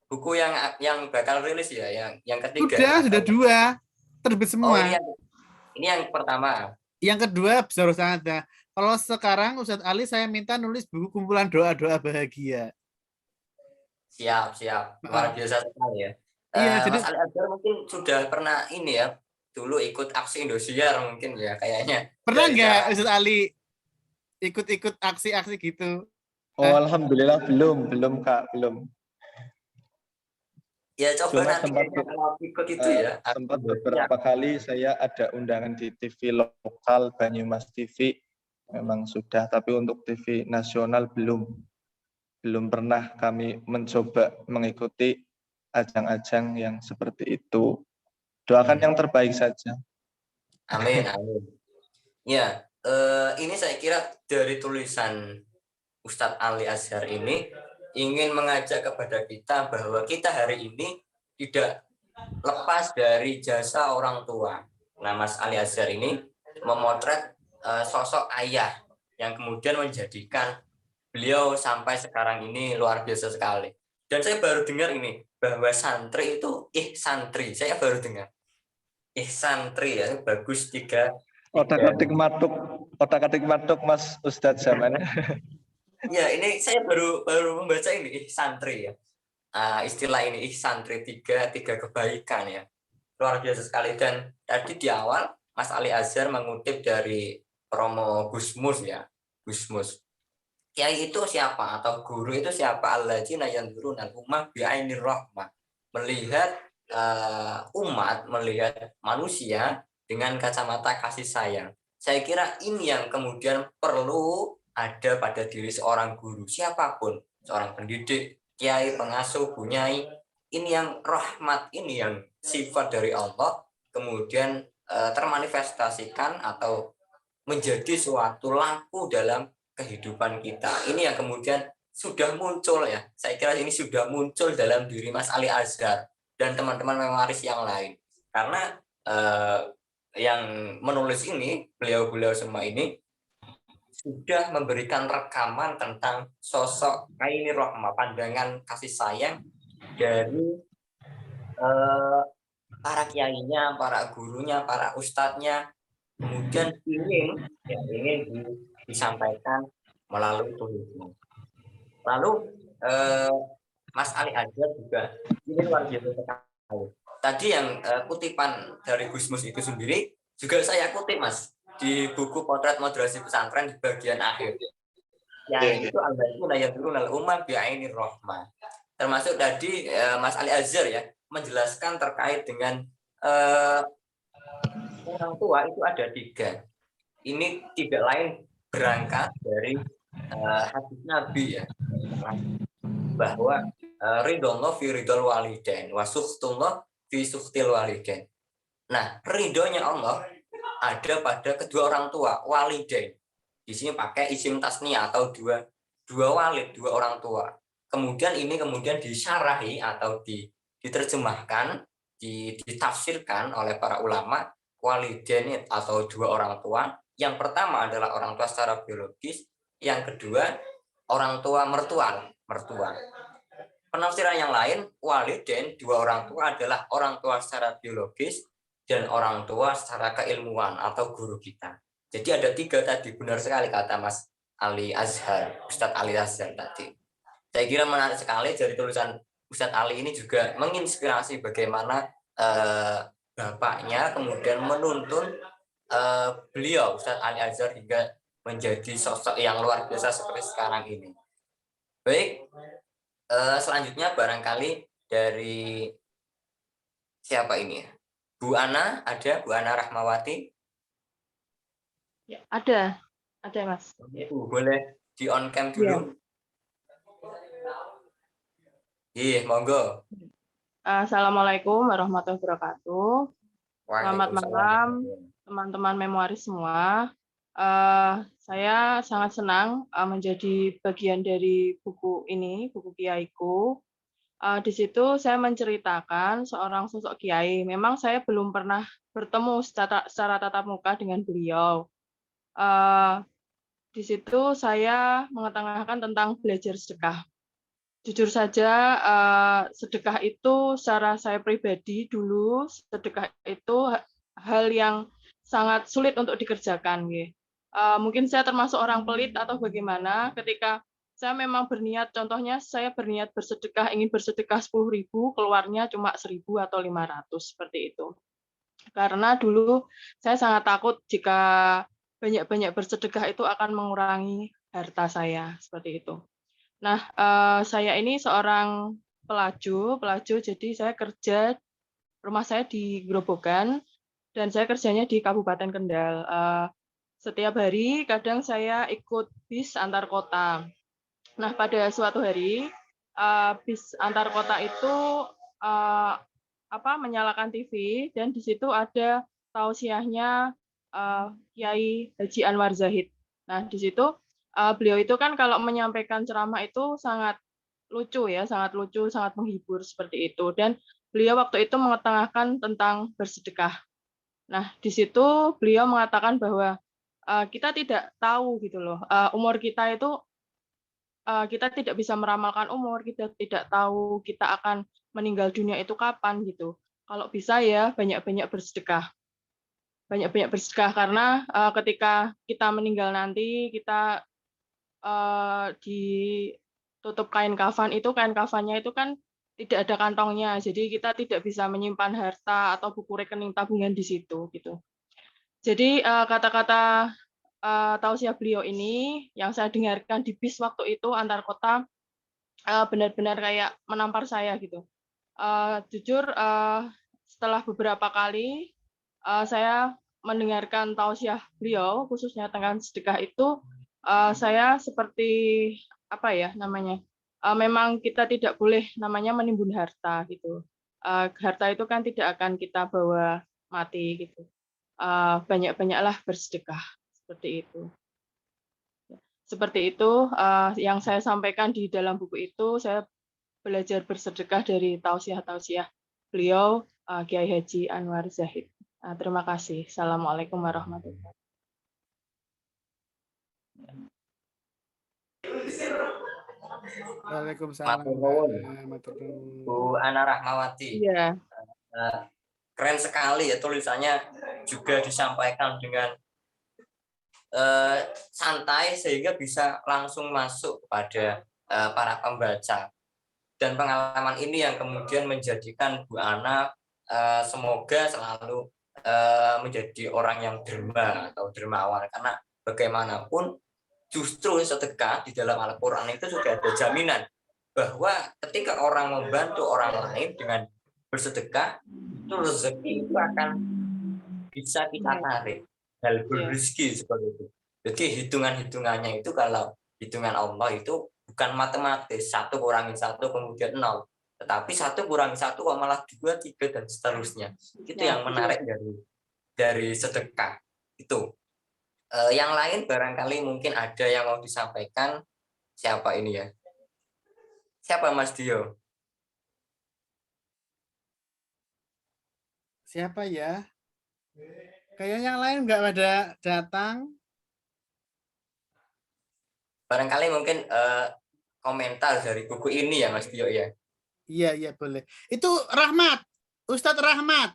Buku yang bakal rilis ya, yang ketiga. Sudah 2. Terbit semua. Oh, ini yang pertama. Yang kedua Besar Saada. Kalau sekarang Ustadz Ali saya minta nulis buku kumpulan doa-doa bahagia. Siap. Luar biasa sekali ya. Iya, Mas Ali Azhar mungkin sudah pernah ini ya, dulu ikut aksi Indosiar mungkin ya kayaknya. Pernah nggak Ustadz Ali ikut aksi-aksi gitu? Oh, alhamdulillah belum Kak, belum. Ya coba Cuma nanti sempat kayaknya kalau ikut itu ya. sempat beberapa kali saya ada undangan di TV lokal, Banyumas TV, memang sudah, tapi untuk TV nasional belum pernah kami mencoba mengikuti ajang-ajang yang seperti itu. Doakan yang terbaik saja. Amin, amin. Ya, ini saya kira dari tulisan Ustadz Ali Azhar ini ingin mengajak kepada kita bahwa kita hari ini tidak lepas dari jasa orang tua. Nah, Mas Ali Azhar ini memotret sosok ayah yang kemudian menjadikan beliau sampai sekarang ini luar biasa sekali. Dan saya baru dengar ini bahwa santri itu santri. Saya baru dengar santri ya, bagus tiga. Otak-atik matuk Mas Ustadz zaman. Ya, ini saya baru membaca ini santri ya. Istilah ini santri tiga kebaikan ya. Luar biasa sekali. Dan tadi di awal Mas Ali Azhar mengutip dari Romo Gusmus ya. Gusmus. Kiai itu siapa atau guru itu siapa? Alladzina yanzuruna al-ummah bi'ainir rahmah. Melihat umat, melihat manusia dengan kacamata kasih sayang. Saya kira ini yang kemudian perlu ada pada diri seorang guru, siapapun, seorang pendidik, kiai, pengasuh, bunyai. Ini yang rahmat, ini yang sifat dari Allah, kemudian termanifestasikan atau menjadi suatu lampu dalam kehidupan kita. Ini yang kemudian sudah muncul ya. Saya kira ini sudah muncul dalam diri Mas Ali Azhar dan teman-teman memoris yang lain. Karena yang menulis ini, beliau-beliau semua ini sudah memberikan rekaman tentang sosok Aini Rohmah, pandangan kasih sayang dari para kiainya, para gurunya, para ustadznya, kemudian ingin disampaikan melalui tulisan. Lalu Mas Ali Azhar juga ini luar biasa sekali. Tadi yang kutipan dari Gusmus itu sendiri juga saya kutip Mas di buku Potret Moderasi Pesantren di bagian akhir. Yang itu alladzina yanzuruna al-ummah bi'ainir rahmah. Termasuk tadi Mas Ali Azhar ya menjelaskan terkait dengan orang tua itu ada 3. Ini tidak lain berangkat dari hadis Nabi ya, bahwa ridhollah fi ridhol walidain wa sukhtullah fi sukhtil walidain. Nah, ridhonya Allah ada pada kedua orang tua, walidain. Di sini pakai isim tasniyah atau dua walid, 2 orang tua. Kemudian ini disyarahi atau diterjemahkan, ditafsirkan oleh para ulama, walidain atau 2 orang tua. Yang pertama adalah orang tua secara biologis, yang kedua orang tua mertua. Penafsiran yang lain, walidain 2 orang tua adalah orang tua secara biologis dan orang tua secara keilmuan atau guru kita. Jadi ada 3 tadi, benar sekali kata Mas Ali Azhar, Ustadz Ali Azhar tadi. Saya kira menarik sekali dari tulisan Ustadz Ali ini juga menginspirasi bagaimana bapaknya kemudian menuntun beliau Ustadz Ali Azhar hingga menjadi sosok yang luar biasa seperti sekarang ini. Baik, selanjutnya barangkali dari siapa ini ya? Bu Ana, ada Bu Ana Rahmawati? Ya, ada Mas. Boleh di on cam dulu? Iya, monggo. Assalamualaikum warahmatullahi wabarakatuh. Selamat malam teman-teman memoris semua. Saya sangat senang menjadi bagian dari buku ini, buku Kiaiku. Di situ saya menceritakan seorang sosok kiai. Memang saya belum pernah bertemu secara tatap muka dengan beliau. Di situ saya mengetengahkan tentang belajar sedekah. Jujur saja, sedekah itu secara saya pribadi dulu, sedekah itu hal yang sangat sulit untuk dikerjakan. Mungkin saya termasuk orang pelit atau bagaimana, ketika saya memang berniat, contohnya saya berniat bersedekah, ingin bersedekah 10.000, keluarnya cuma 1.000 atau 500, seperti itu. Karena dulu saya sangat takut jika banyak-banyak bersedekah itu akan mengurangi harta saya, seperti itu. Nah, saya ini seorang pelaju. Jadi saya kerja, rumah saya di Grobogan dan saya kerjanya di Kabupaten Kendal. Setiap hari kadang saya ikut bis antar kota. Nah, pada suatu hari bis antar kota itu menyalakan TV dan di situ ada tausiahnya Kiai Haji Anwar Zahid. Nah, di situ beliau itu kan kalau menyampaikan ceramah itu sangat lucu ya, sangat lucu, sangat menghibur seperti itu. Dan beliau waktu itu mengetengahkan tentang bersedekah. Nah, di situ beliau mengatakan bahwa kita tidak tahu gitu loh, umur kita itu kita tidak bisa meramalkan umur, kita tidak tahu kita akan meninggal dunia itu kapan gitu. Kalau bisa ya banyak-banyak bersedekah. Banyak-banyak bersedekah karena ketika kita meninggal nanti kita ditutup kain kafan itu, kain kafannya itu kan tidak ada kantongnya. Jadi kita tidak bisa menyimpan harta atau buku rekening tabungan di situ gitu. Jadi kata-kata tausiah beliau ini yang saya dengarkan di bis waktu itu antar kota benar-benar kayak menampar saya gitu. Jujur setelah beberapa kali saya mendengarkan tausiah beliau khususnya tentang sedekah itu, saya seperti apa ya namanya? Memang kita tidak boleh namanya menimbun harta gitu. Harta itu kan tidak akan kita bawa mati gitu. Banyak-banyaklah bersedekah seperti itu. Seperti itu yang saya sampaikan di dalam buku itu. Saya belajar bersedekah dari tausiah-tausiah beliau Kiai Haji Anwar Zahid. Terima kasih. Assalamualaikum warahmatullahi wabarakatuh. Waalaikumsalam. Bu Ana Rahmawati. Iya. Keren sekali ya tulisannya, juga disampaikan dengan santai sehingga bisa langsung masuk kepada para pembaca. Dan pengalaman ini yang kemudian menjadikan Bu Ana semoga selalu menjadi orang yang derma atau dermawan, karena bagaimanapun justru sedekah di dalam Al-Quran itu sudah ada jaminan bahwa ketika orang membantu orang lain dengan bersedekah, itu rezeki itu akan bisa kita tarik, hal berrezeki seperti itu. Jadi hitungannya itu, kalau hitungan Allah itu bukan matematis 1 kurangi 1 kemudian 0, tetapi 1 kurangi 1 kok malah 2, 3 dan seterusnya. Itu yang menarik dari sedekah itu. Yang lain barangkali mungkin ada yang mau disampaikan. Siapa ini ya? Siapa Mas Dio? Siapa ya? Kayaknya yang lain nggak ada datang. Barangkali mungkin komentar dari buku ini ya Mas Dio ya. Iya boleh. Itu Rahmat, Ustadz Rahmat.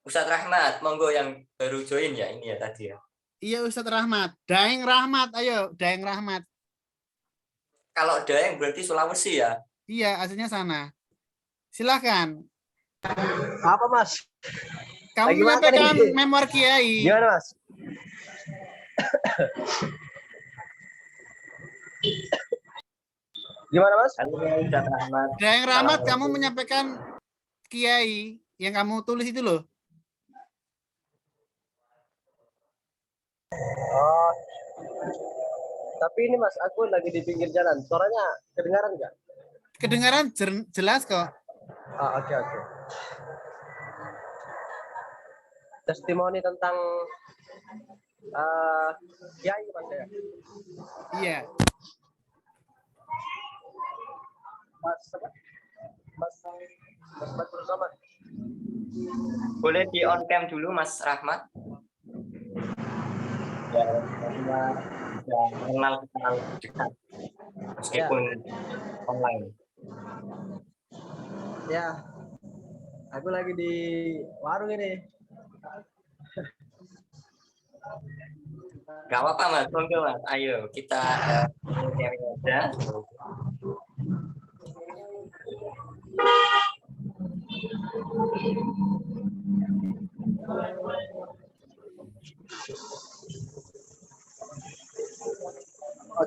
Ustadz Rahmat, monggo yang baru join ya ini ya tadi ya. Iya Ustadz Rahmat, Daeng Rahmat, ayo Daeng Rahmat. Kalau Daeng berarti Sulawesi ya? Iya, aslinya sana. Silakan. Apa Mas? Kamu menyampaikan memor Kiai. Gimana Mas? Gimana Mas? Daeng Rahmat, kamu menyampaikan Kiai yang kamu tulis itu loh. Oh, tapi ini Mas, aku lagi di pinggir jalan. Suaranya kedengaran nggak? Kedengaran jelas kok. Oke. Testimoni tentang Kiai Mas ya? Iya. Mas Badrul Samad. Boleh di on cam dulu Mas Rahmat. Ya, kenal dekat meskipun online. Ya, aku lagi di warung ini. Gak apa-apa Mas, monggo Mas. Ayo kita cari aja.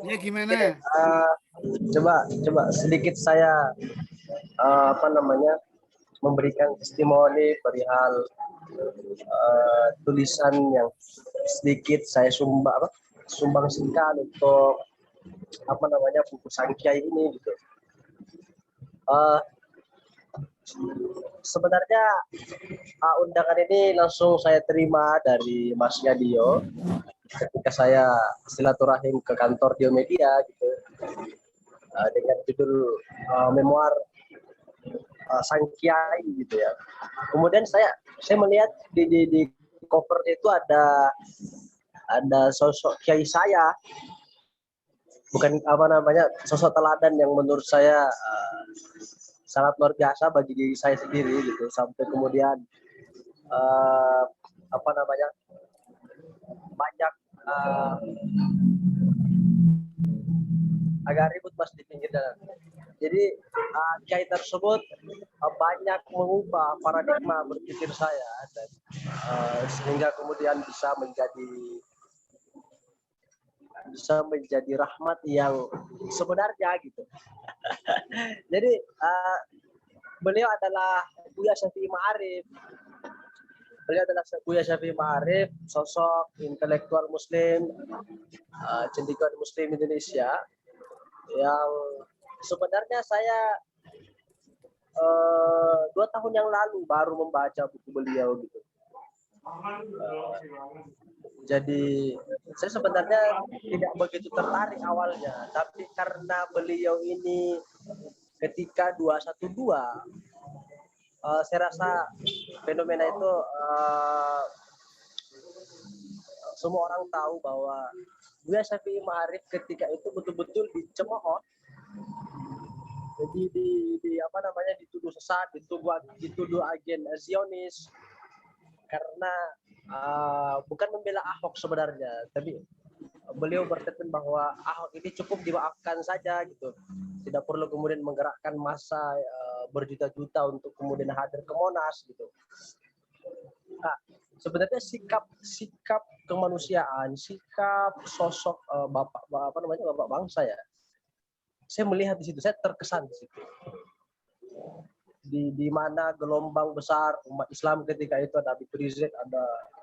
Ya gimana? coba sedikit saya memberikan testimoni perihal tulisan yang sedikit saya sumbangsikan untuk buku Sangkiai ini gitu. Sebenarnya undangan ini langsung saya terima dari Mas Yadio ketika saya silaturahim ke kantor Diomedia gitu, dengan judul memoir Sangkiai gitu ya. Kemudian saya melihat di covernya itu ada sosok kiai saya, bukan sosok teladan yang menurut saya sangat luar biasa bagi diri saya sendiri gitu, sampai kemudian banyak agak ribut Mas di pinggir jalan. Jadi kiai tersebut banyak mengubah paradigma berpikir saya dan sehingga kemudian bisa menjadi rahmat yang sebenarnya gitu. Jadi beliau adalah Buya Syafi'i Ma'arif. Sosok intelektual Muslim, cendekiawan Muslim Indonesia yang sebenarnya saya 2 tahun yang lalu baru membaca buku beliau gitu. Jadi saya sebenarnya tidak begitu tertarik awalnya, tapi karena beliau ini ketika 212 saya rasa fenomena itu semua orang tahu bahwa Buya Syafi'i Ma'arif ketika itu betul-betul dicemooh. Jadi dituduh sesat, dituduh agen Zionis karena bukan membela Ahok sebenarnya, tapi beliau berstatement bahwa Ahok ini cukup dimaafkan saja gitu, tidak perlu kemudian menggerakkan massa berjuta-juta untuk kemudian hadir ke Monas gitu. Nah, sebenarnya sikap kemanusiaan, sikap sosok bapak bangsa ya, saya melihat di situ, saya terkesan di situ. Di mana gelombang besar umat Islam ketika itu ada Habib Rizik,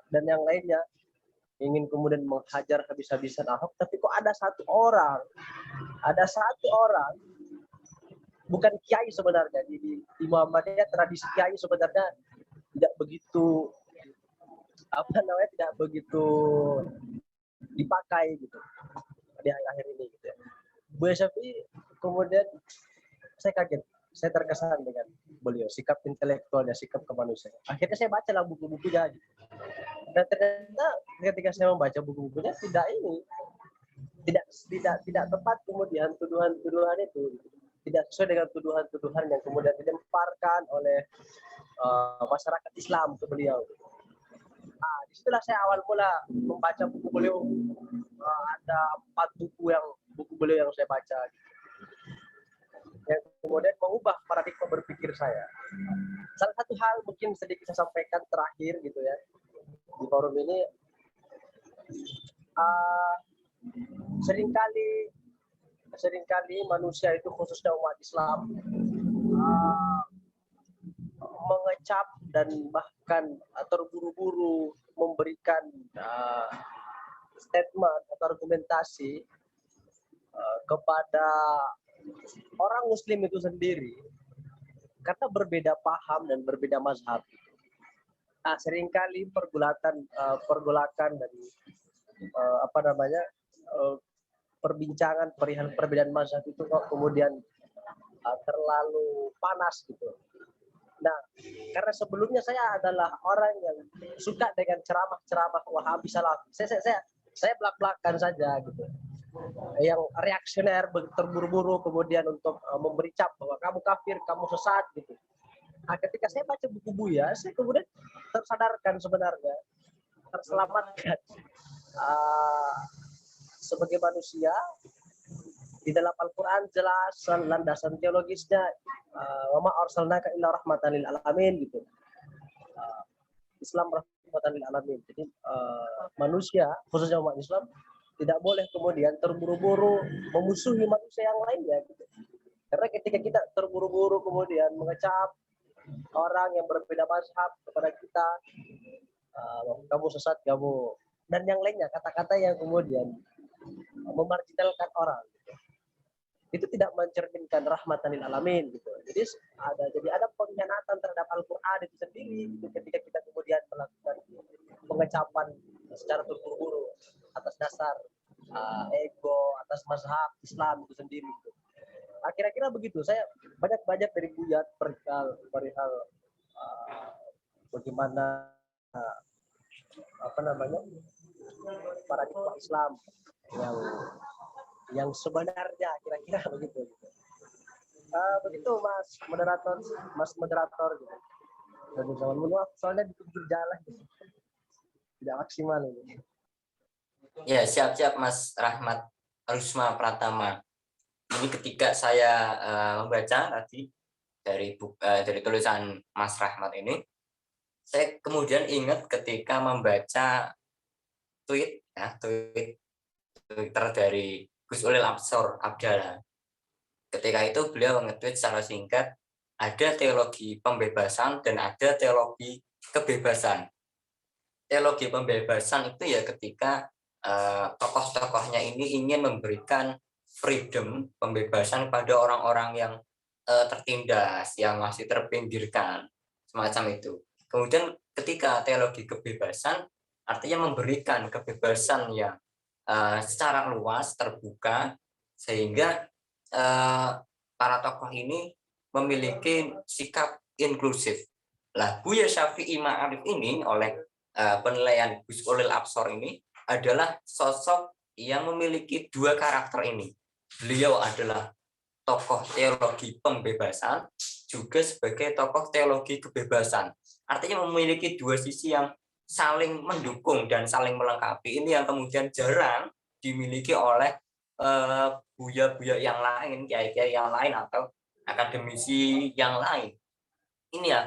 dan yang lainnya ingin kemudian menghajar habis-habisan Ahok, tapi kok ada satu orang bukan kiai sebenarnya di Muhammadiyah, tradisi kiai sebenarnya tidak begitu dipakai gitu di akhir-akhir ini gitu ya. Buya Syafi'i kemudian saya kaget, saya terkesan dengan beliau, sikap intelektualnya, sikap kemanusiaan. Akhirnya saya bacalah buku-bukunya gitu. Dan ternyata ketika saya membaca buku-bukunya tidak tepat kemudian tuduhan-tuduhan itu tidak sesuai dengan tuduhan-tuduhan yang kemudian dilemparkan oleh masyarakat Islam ke beliau. Nah, disitulah saya awal mula membaca buku beliau. Ada 4 buku beliau yang saya baca, yang kemudian mengubah paradigma berpikir saya. Salah satu hal mungkin sedikit saya sampaikan terakhir gitu ya di forum ini, seringkali manusia itu khususnya umat Islam mengecap dan bahkan terburu-buru memberikan statement atau argumentasi kepada orang Muslim itu sendiri karena berbeda paham dan berbeda mazhab. Nah, seringkali pergolakan dan perbincangan perihal perbedaan mazhab itu kok kemudian terlalu panas gitu. Nah, karena sebelumnya saya adalah orang yang suka dengan ceramah-ceramah Wahabi Salafi. Saya belak-belakan saja gitu. Yang reaksioner terburu-buru kemudian untuk memberi cap bahwa kamu kafir, kamu sesat gitu. Nah, ketika saya baca buku Buya, saya kemudian tersadarkan sebenarnya, terselamatkan sebagai manusia. Di dalam Al-Quran jelas landasan teologisnya, wa ma arsalnaka illa rahmatan lil alamin gitu. Islam rahmatan lil alamin. Jadi manusia khususnya umat Islam tidak boleh kemudian terburu-buru memusuhi manusia yang lainnya gitu. Karena ketika kita terburu-buru kemudian mengecap orang yang berbeda mazhab kepada kita, kamu sesat, kamu, dan yang lainnya, kata-kata yang kemudian memarginalkan orang gitu. Itu tidak mencerminkan rahmatan lil alamin gitu. Jadi ada pengkhianatan terhadap Al-Qur'an itu sendiri gitu, ketika kita kemudian melakukan pengecapan secara terburu-buru atas dasar ego, atas mazhab Islam itu sendiri gitu. Kira-kira begitu. Saya banyak dari Buyat perihal bagaimana paradigma Islam yang sebenarnya, kira-kira begitu. Begitu Mas moderator gitu. Dan jangan maaf soalnya di pinggir jalan gitu. Tidak maksimal ini. Ya, siap-siap Mas Rahmat Rusma Pratama. Ini ketika saya membaca tadi dari tulisan Mas Rahmat ini, saya kemudian ingat ketika membaca Twitter dari Gus Ulil Absor Abdallah. Ketika itu beliau nge-tweet secara singkat, ada teologi pembebasan dan ada teologi kebebasan. Teologi pembebasan itu ya ketika tokoh-tokohnya ini ingin memberikan freedom, pembebasan pada orang-orang yang tertindas, yang masih terpinggirkan, semacam itu. Kemudian ketika teologi kebebasan, artinya memberikan kebebasan yang secara luas, terbuka, sehingga para tokoh ini memiliki sikap inklusif. Lah, Buya Syafi'i Ma'arif ini oleh penilaian Gus Ulil Absor ini adalah sosok yang memiliki dua karakter ini. Beliau adalah tokoh teologi pembebasan, juga sebagai tokoh teologi kebebasan. Artinya memiliki dua sisi yang saling mendukung dan saling melengkapi. Ini yang kemudian jarang dimiliki oleh buya-buya yang lain, kiai-kiai yang lain, atau akademisi yang lain. Ini ya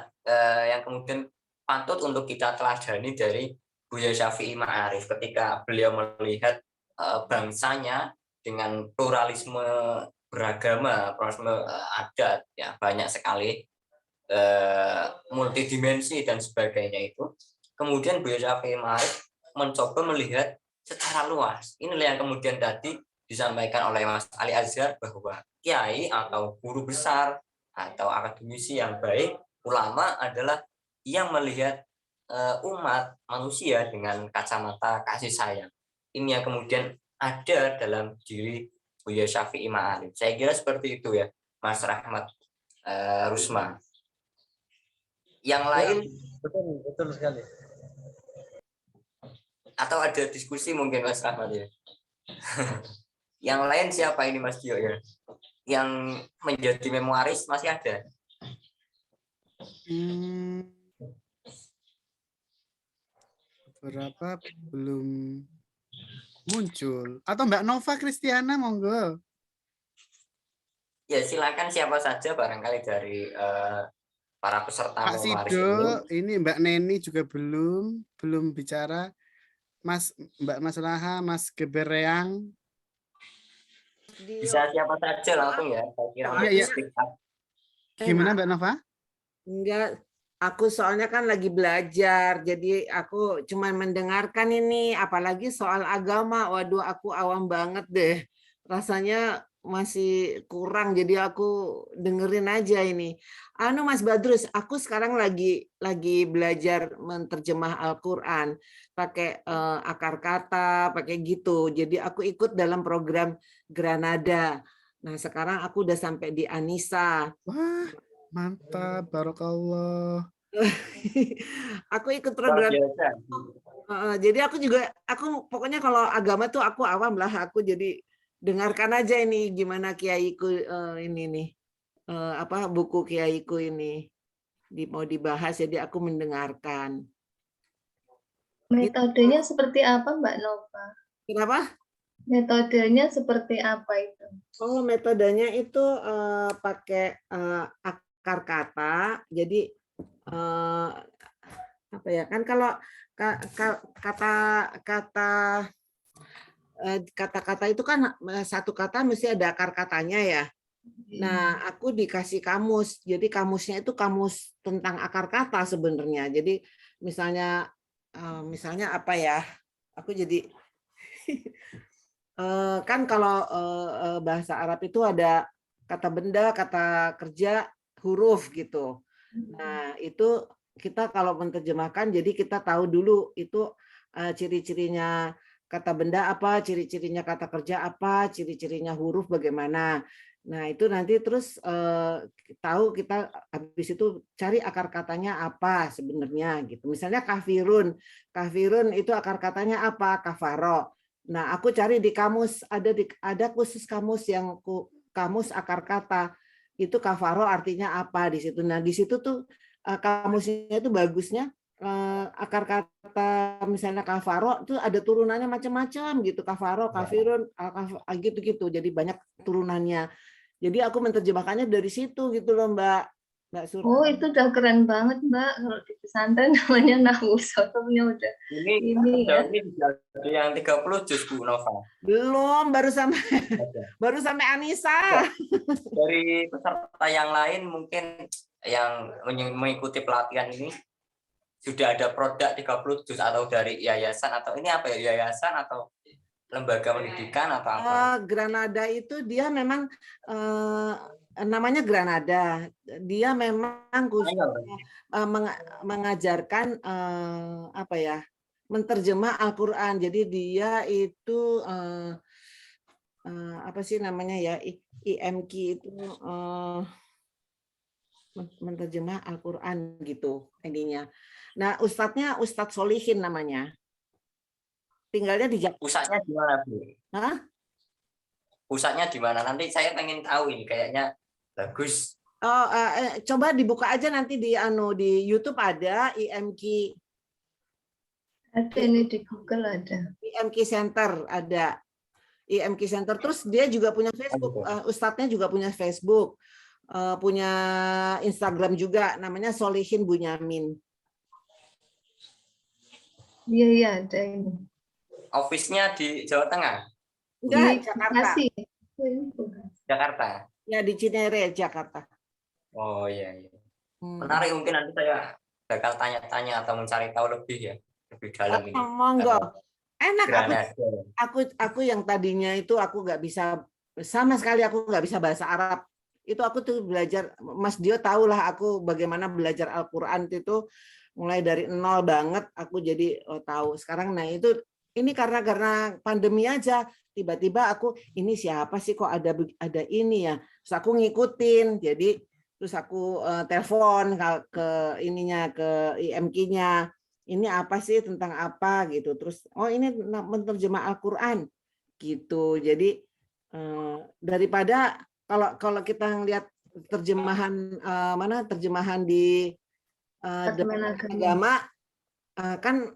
yang kemudian patut untuk kita teladani dari Buya Syafi'i Ma'arif ketika beliau melihat bangsanya dengan pluralisme beragama, pluralisme adat, ya banyak sekali multidimensi dan sebagainya itu. Kemudian Buya Syafi'i Ma'arif mencoba melihat secara luas. Inilah yang kemudian tadi disampaikan oleh Mas Ali Azhar, bahwa kiai atau guru besar atau akademisi yang baik, ulama, adalah yang melihat umat manusia dengan kacamata kasih sayang. Ini yang kemudian ada dalam diri Buya Syafi'i Ma'arif. Saya kira seperti itu ya, Mas Rahmat Rusma. Yang lain, betul sekali. Atau ada diskusi mungkin Mas Rahmat ya. Yang lain siapa ini Mas Gio ya? Yang menjadi memoaris masih ada? Beberapa belum muncul. Atau Mbak Nova Kristiana, monggo. Ya silakan, siapa saja barangkali dari para peserta Pak memoaris Sido, ini Mbak Neni juga belum bicara. Mbak Maslaha, Mas Gebereang. Bisa siapa saja langsung ya. Saya kira Iya. Gimana Mbak Nova? Enggak, aku soalnya kan lagi belajar, jadi aku cuma mendengarkan ini, apalagi soal agama. Waduh, aku awam banget deh. Rasanya masih kurang, jadi aku dengerin aja ini. Mas Badrus, aku sekarang lagi belajar menerjemah Al-Qur'an pakai akar kata, pakai gitu. Jadi aku ikut dalam program Granada. Nah, sekarang aku udah sampai di Anisa. Wah, mantap, barakallah. Aku ikut program. Jadi aku pokoknya kalau agama tuh aku awam lah. Aku jadi dengarkan aja ini gimana kiaiku ini nih buku kiaiku ini mau dibahas, jadi aku mendengarkan. Metodenya seperti apa Mbak Nova? Kenapa? Metodenya seperti apa itu? Oh, metodenya itu pakai akar kata. Jadi apa ya, kan kalau kata kata-kata itu kan satu kata mesti ada akar katanya ya. Nah, aku dikasih kamus. Jadi kamusnya itu kamus tentang akar kata sebenarnya. Jadi misalnya apa ya? Aku jadi kan kalau bahasa Arab itu ada kata benda, kata kerja, huruf gitu. Nah, itu kita kalau menerjemahkan, jadi kita tahu dulu itu ciri-cirinya kata benda apa, ciri-cirinya kata kerja apa, ciri-cirinya huruf bagaimana. Nah, itu nanti terus tahu kita habis itu cari akar katanya apa sebenarnya gitu. Misalnya kafirun. Kafirun itu akar katanya apa? Kafaro. Nah, aku cari di kamus, ada khusus kamus yang kamus akar kata. Itu kafaro artinya apa di situ. Nah, di situ tuh kamusnya itu bagusnya akar kata misalnya kafaro itu ada turunannya macam-macam gitu. Kafaro, kafirun, gitu-gitu. Jadi banyak turunannya. Jadi aku menerjemahkannya dari situ gitu loh, Mbak Surya. Oh, itu udah keren banget, Mbak. Kalau di pesantren namanya nahwu sotomnya udah Ini ya. yang 30 juz Bu Nova. Belum, baru sampai Anissa. Dari peserta yang lain mungkin yang mengikuti pelatihan ini sudah ada produk 30 juz atau dari yayasan atau ini apa ya, yayasan atau lembaga pendidikan atau apa? Granada itu dia memang namanya Granada. Dia memang mengajarkan apa ya, menterjemah Al-Qur'an. Jadi dia itu apa sih namanya ya, IMQ itu menterjemah Al-Qur'an gitu intinya. Nah, ustadznya Ustadz Solihin namanya. Tinggalnya di Jakarta. Pusatnya di mana, Bu? Hah? Pusatnya di mana? Nanti saya pengen tahu ini, kayaknya bagus. Oh, coba dibuka aja nanti di YouTube ada IMQ. Ada ini di Google ada. IMQ Center ada. IMQ Center. Terus dia juga punya Facebook. Ustadznya juga punya Facebook. Punya Instagram juga. Namanya Solihin Bunyamin. Iya, ada ini. Office-nya di Jawa Tengah? Enggak, Jakarta. Jakarta? Ya, di Cinere, Jakarta. Oh iya. Menarik, mungkin nanti saya bakal tanya-tanya atau mencari tahu lebih ya, lebih dalam ini. Monggo. Enak Granada. aku yang tadinya itu aku nggak bisa sama sekali, aku nggak bisa bahasa Arab. Itu aku tuh belajar, Mas Dio tahulah aku bagaimana belajar Al-Qur'an itu mulai dari nol banget aku jadi tahu. Sekarang nah itu ini karena pandemi aja, tiba-tiba aku ini siapa sih kok ada ini ya. Terus aku ngikutin. Jadi terus aku telepon ke ininya, ke IMQ-nya. Ini apa sih, tentang apa gitu. Terus oh ini menerjemah Al-Qur'an gitu. Jadi daripada kalau kita ngelihat terjemahan terjemahan di agama kan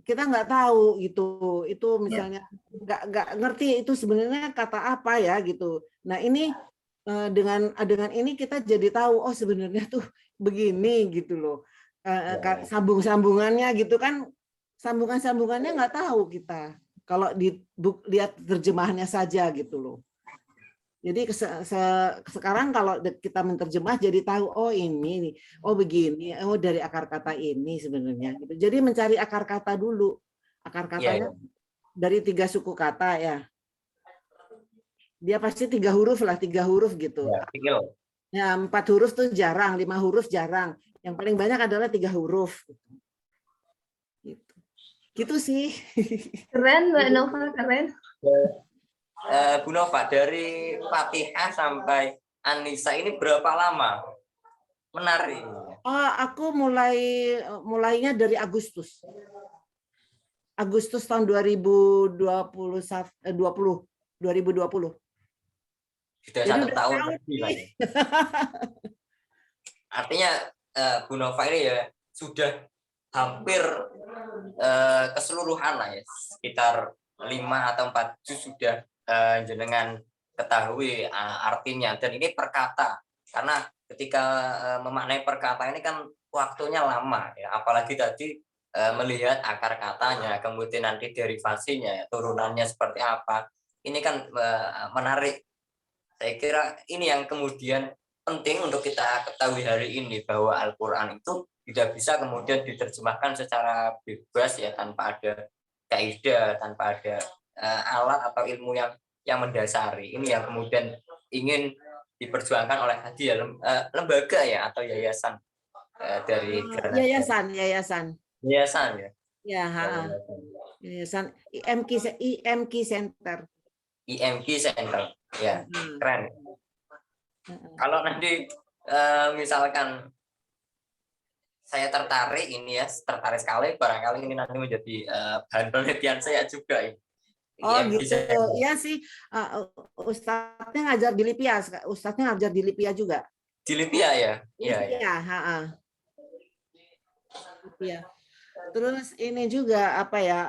kita nggak tahu gitu, itu misalnya nggak ngerti itu sebenarnya kata apa ya gitu. Nah ini dengan ini kita jadi tahu oh sebenarnya tuh begini gitu loh, sambungannya gitu kan, sambungannya nggak tahu kita kalau lihat terjemahannya saja gitu loh. Jadi sekarang kalau kita menerjemah jadi tahu oh ini, oh begini, oh dari akar kata ini sebenarnya. Gitu. Jadi mencari akar kata dulu, akar katanya dari 3 suku kata ya. Dia pasti 3 huruf lah, 3 huruf gitu. Ya 4 huruf tuh jarang, 5 huruf jarang. Yang paling banyak adalah 3 huruf. Gitu sih. Keren Mbak Nova, keren. Bu Nova, dari Fatihah sampai Anissa ini berapa lama? Menarik. Oh, aku mulainya dari Agustus. Agustus tahun 2020. Sudah 1 tahun lebih lagi. Artinya Bu Nova ini ya sudah hampir keseluruhan lah ya, sekitar 5 atau 4 juz sudah jenengan ketahui artinya, dan ini perkata, karena ketika memaknai perkata ini kan waktunya lama ya, apalagi tadi melihat akar katanya, kemudian nanti derivasinya, turunannya seperti apa. Ini kan menarik. Saya kira ini yang kemudian penting untuk kita ketahui hari ini, bahwa Al-Quran itu tidak bisa kemudian diterjemahkan secara bebas ya, tanpa ada kaidah, tanpa ada alat atau ilmu yang mendasari. Ini yang kemudian ingin diperjuangkan oleh tadi ya, lembaga ya atau yayasan dari Yayasan ya. Ya, yayasan IMQ Center. IMQ Center ya, keren. Kalau nanti misalkan saya tertarik ini ya, tertarik sekali, barangkali ini nanti menjadi bahan penelitian saya juga ini. Oh gitu, iya sih. Ustadznya ngajar di Lipia, Ustadznya ngajar di Lipia juga. Di Lipia ya? Iya. Lipia. Terus ini juga apa ya?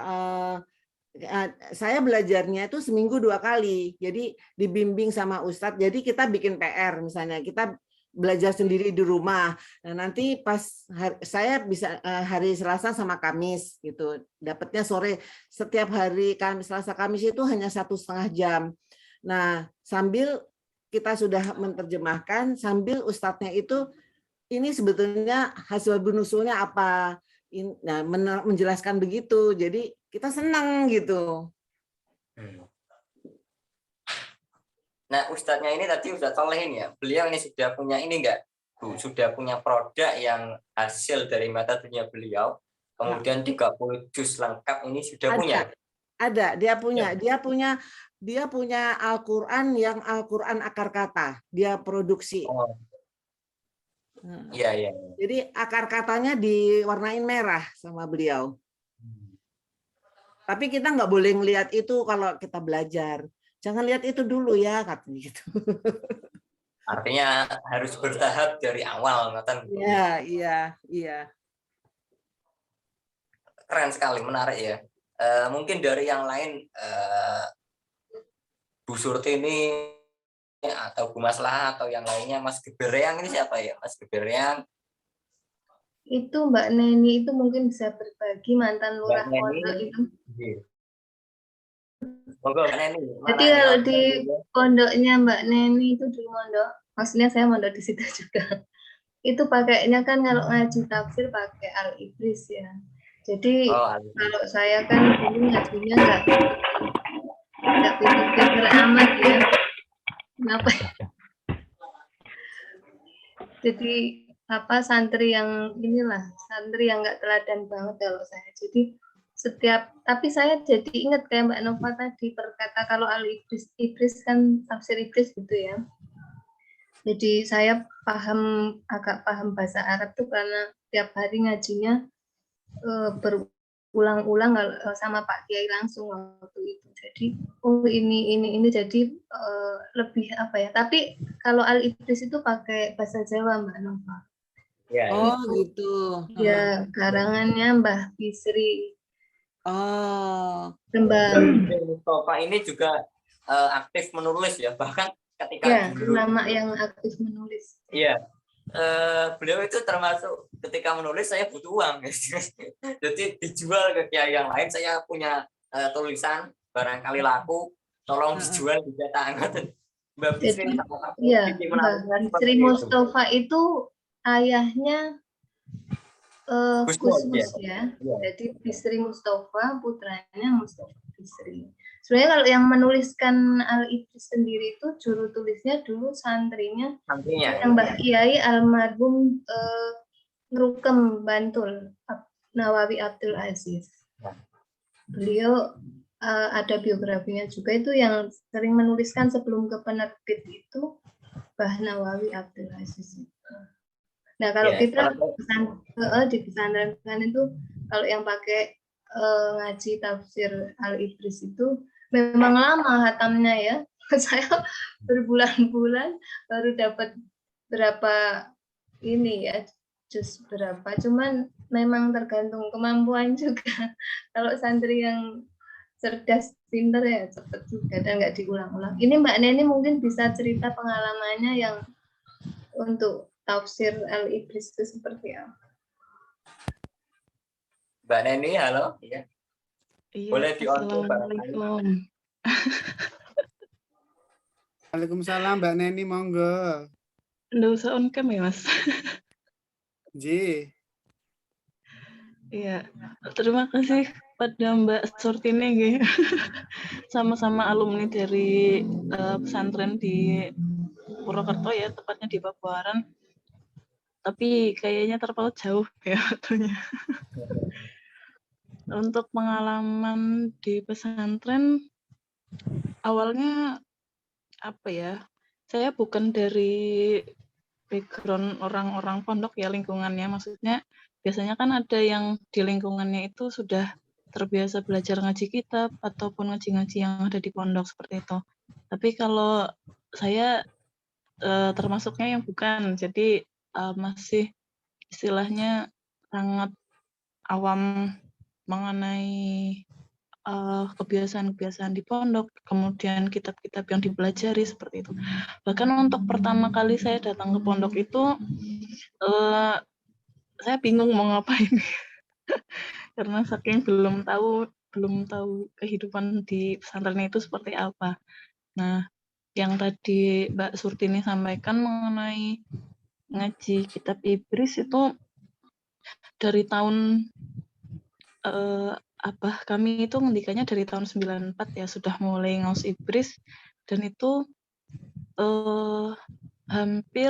Saya belajarnya itu seminggu 2 kali. Jadi dibimbing sama Ustadz. Jadi kita bikin PR misalnya, kita belajar sendiri di rumah. Nah, nanti pas saya bisa hari Selasa sama Kamis gitu. Dapatnya sore. Setiap hari Selasa Kamis itu hanya 1,5 jam. Nah, sambil kita sudah menerjemahkan, sambil Ustadznya itu ini sebetulnya hasil nusulnya apa? Nah, menjelaskan begitu. Jadi kita senang gitu. Nah, Ustadznya ini tadi Ustadz Soleh ini ya, beliau ini sudah punya ini enggak? Sudah punya produk yang hasil dari mata dunia beliau, kemudian 30 juz lengkap ini sudah punya? Ada, dia punya Al-Quran yang Al-Quran akar kata, dia produksi. Oh. Iya. Jadi akar katanya diwarnain merah sama beliau. Tapi kita nggak boleh ngelihat itu kalau kita belajar. Jangan lihat itu dulu ya, katanya gitu. Artinya harus bertahap dari awal, kan? Iya. Keren sekali, menarik ya. Mungkin dari yang lain, Bu Surti ini atau Bu Maslahah atau yang lainnya, Mas Gebereang ini siapa ya? Mas Gebereang. Itu Mbak Neni itu mungkin bisa berbagi, mantan lurah pondok itu. Mbak Neni. Jadi kalau di pondoknya Mbak Neni itu di mondok, maksudnya saya mondok di situ juga. Itu pakainya kan kalau ngaji tafsir pakai Al-Ibris ya. Jadi kalau saya kan dulu ngajinya nggak pinter-pinter amat ya. Kenapa? Jadi santri yang nggak teladan banget kalau saya. Jadi tapi saya jadi ingat kayak Mbak Nova tadi berkata kalau Al-Ibris kan tafsir Ibris gitu ya. Jadi saya agak paham bahasa Arab tuh karena tiap hari ngajinya berulang-ulang sama Pak Kiai langsung waktu itu. Jadi ini jadi lebih apa ya. Tapi kalau Al-Ibris itu pakai bahasa Jawa Mbak Nova. Ya, gitu. Ya, karangannya Mbah Bisri. Rembang. Bapak ini juga aktif menulis ya, bahkan ketika ulama yang aktif menulis. Iya, beliau itu termasuk ketika menulis saya butuh uang, jadi dijual ke kiai yang lain. Saya punya tulisan barangkali laku, tolong dijual dicetak. Mbak Bisri Bisri Mustafa itu ayahnya Gusmus ya. Jadi Bisri Mustafa, putranya Mustafa Bisri. Sebenarnya kalau yang menuliskan Al-Ibris sendiri itu juru tulisnya dulu santrinya yang Mbah Kiai almarhum Ngerukem Bantul, Nawawi Abdul Aziz. Beliau ada biografinya juga, itu yang sering menuliskan sebelum ke penerbit itu Mbah Nawawi Abdul Aziz. Nah, kalau kita di pesantren itu kalau yang pakai ngaji tafsir Al-Ibris itu memang lama hatamnya ya. Saya berbulan-bulan baru dapat berapa ini ya, juz berapa. Cuman memang tergantung kemampuan juga. Kalau santri yang cerdas, pinter ya cepat juga dan nggak diulang-ulang. Ini Mbak Neni mungkin bisa cerita pengalamannya yang untuk tafsir Al-Ibris itu seperti apa? Mbak Neni, halo. Iya. Iya, Boleh di-on tuh, Mbak. Assalamualaikum. Waalaikumsalam Mbak Neni, monggo. Nggak usah on cam ya, Mas. Ji. Iya, terima kasih pada Mbak Surtini gitu. Sama-sama alumni dari pesantren di Purwokerto ya, tepatnya di Pabuaran. Tapi kayaknya terpaut jauh ya waktunya. Untuk pengalaman di pesantren, awalnya apa ya? Saya bukan dari background orang-orang pondok ya lingkungannya, maksudnya biasanya kan ada yang di lingkungannya itu sudah terbiasa belajar ngaji kitab ataupun ngaji-ngaji yang ada di pondok seperti itu. Tapi kalau saya termasuknya yang bukan, jadi masih istilahnya sangat awam mengenai kebiasaan-kebiasaan di pondok, kemudian kitab-kitab yang dipelajari seperti itu. Bahkan untuk pertama kali saya datang ke pondok itu, saya bingung mau ngapain karena saking belum tahu kehidupan di pesantren itu seperti apa. Nah, yang tadi Mbak Surtini sampaikan mengenai ngaji kitab Ibris itu dari tahun kami itu ngendikanya dari tahun 94 ya sudah mulai ngaus Ibris, dan itu hampir